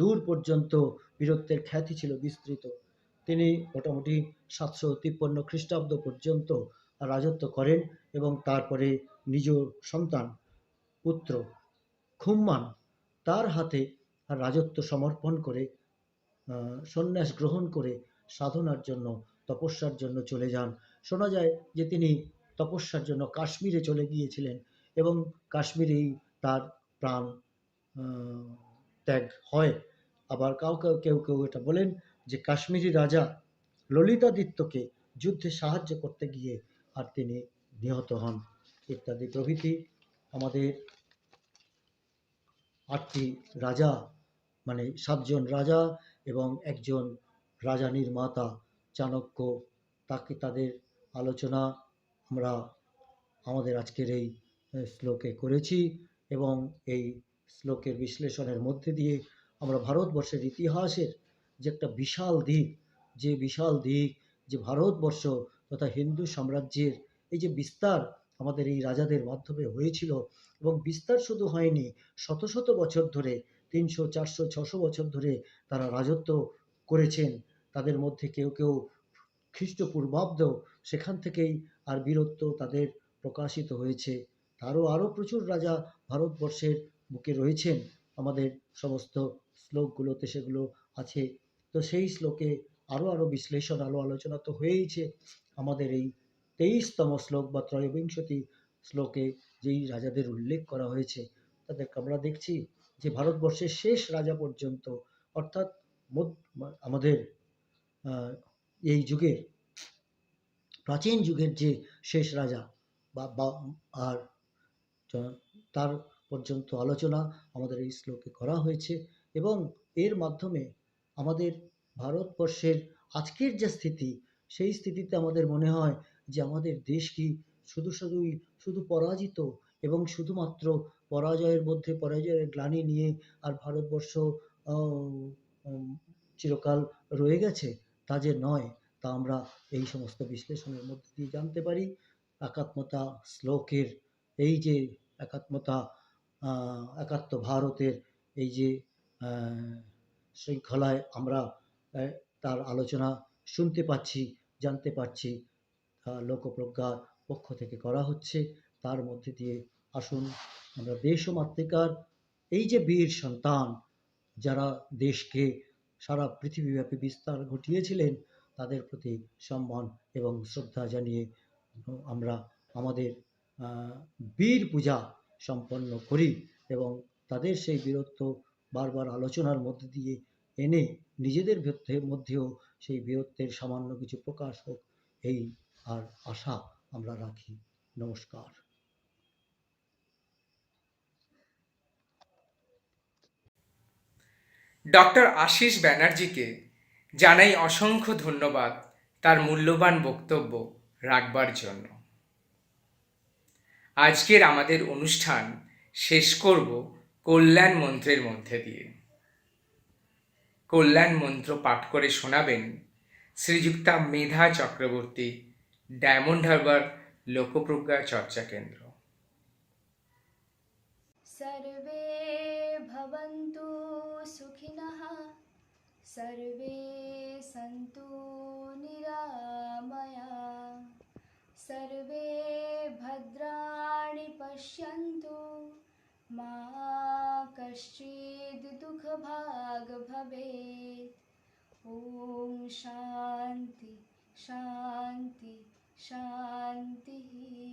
দূর পর্যন্ত বীরত্বের খ্যাতি ছিল বিস্তৃত। তিনি মোটামুটি 753 খ্রিস্টাব্দ পর্যন্ত রাজত্ব করেন এবং তারপরে নিজ সন্তান পুত্র খুম্মান তার হাতে রাজত্ব সমর্পণ করে সন্ন্যাস গ্রহণ করে সাধনার জন্য, তপস্যার জন্য চলে যান। শোনা যায় যে তিনি তপস্যার জন্য কাশ্মীরে চলে গিয়েছিলেন এবং কাশ্মীরেই তার প্রাণ ত্যাগ হয়। আবার কেউ কেউ এটা বলেন যে কাশ্মীরি রাজা ললিতাদিত্যকে যুদ্ধে সাহায্য করতে গিয়ে আর তিনি নিহত হন, ইত্যাদি প্রভৃতি। আমাদের 8টি রাজা 7জন রাজা এবং একজন রাজা নির্মাতা চাণক্য, তাদের আলোচনা আমরা আমাদের আজকের এই শ্লোকে করেছি। এবং এই শ্লোকের বিশ্লেষণের মধ্যে দিয়ে আমরা ভারতবর্ষের ইতিহাসের যে একটা বিশাল দিক, যে ভারতবর্ষ তথা হিন্দু সাম্রাজ্যের এই যে বিস্তার আমাদের এই রাজাদের মাধ্যমে হয়েছিল, এবং বিস্তার শুধু হয়নি, শত শত বছর ধরে 300, 400, 600 বছর ধরে তারা রাজত্ব করেছেন। তাদের মধ্যে কেউ কেউ খ্রিস্টপূর্বাব্দ সেখান থেকেই আর বীরত্ব তাদের প্রকাশিত হয়েছে। আরও প্রচুর রাজা ভারতবর্ষের বুকে রয়েছেন। আমাদের সমস্ত শ্লোকগুলোতে সেগুলো আছে। তো সেই শ্লোকে আরও বিশ্লেষণ, আলোচনা তো হয়েইছে। আমাদের এই 23তম শ্লোক বা ত্রয়োবিংশতি শ্লোকে যেই রাজাদের উল্লেখ করা হয়েছে তাদেরকে আমরা দেখছি যে ভারতবর্ষের শেষ রাজা পর্যন্ত, অর্থাৎ আমাদের এই যুগের প্রাচীন যুগের যে শেষ রাজা আর তার পর্যন্ত আলোচনা আমাদের এই শ্লোকে করা হয়েছে। এবং এর মাধ্যমে আমাদের ভারতবর্ষের আজকের যে স্থিতি, সেই স্থিতিতে আমাদের মনে হয় যে আমাদের দেশ কি শুধু পরাজিত এবং শুধুমাত্র পরাজয়ের গ্লানি নিয়ে আর ভারতবর্ষ চিরকাল রয়ে গেছে, তা যে নয়, তা আমরা এই সমস্ত বিশ্লেষণের মধ্যে দিয়ে জানতে পারি। একাত্মতা শ্লোকের এই যে একাত্ম ভারতের এই যে শৃঙ্খলায় আমরা তার আলোচনা শুনতে পাচ্ছি, জানতে পারছি, লোকপ্রজ্ঞার পক্ষ থেকে করা হচ্ছে। তার মধ্যে দিয়ে আসুন আমরা দেশ ও মাতৃকার এই যে বীর সন্তান যারা দেশকে সারা পৃথিবীব্যাপী বিস্তার ঘটিয়েছিলেন, তাদের প্রতি সম্মান এবং শ্রদ্ধা জানিয়ে আমরা আমাদের বীর পূজা সম্পন্ন করি এবং তাদের সেই বীরত্ব বারবার আলোচনার মধ্যে দিয়ে এনে নিজেদের মধ্যেও সেই বীরত্বের সামান্য কিছু প্রকাশ হোক, এই আর আশা আমরা রাখি। নমস্কার। ডক্টর আশিস ব্যানার্জিকে জানাই অসংখ্য ধন্যবাদ তার মূল্যবান বক্তব্য রাখবার জন্য। আজকের আমাদের অনুষ্ঠান শেষ করব কল্যাণ মন্ত্রের মধ্যে দিয়ে। কল্যাণ মন্ত্র পাঠ করে শোনাবেন শ্রীযুক্তা মেধা চক্রবর্তী, ডায়মন্ড হারবার লোকপ্রজ্ঞা চর্চা কেন্দ্র। सर्वे भवन्तु सुखिनः, सर्वे सन्तु निरामयाः, सर्वे भद्राणि पश्यन्तु, मा कश्चित् दुःखभाग् भवेत्। ॐ शान्ति शान्ति शान्तिः।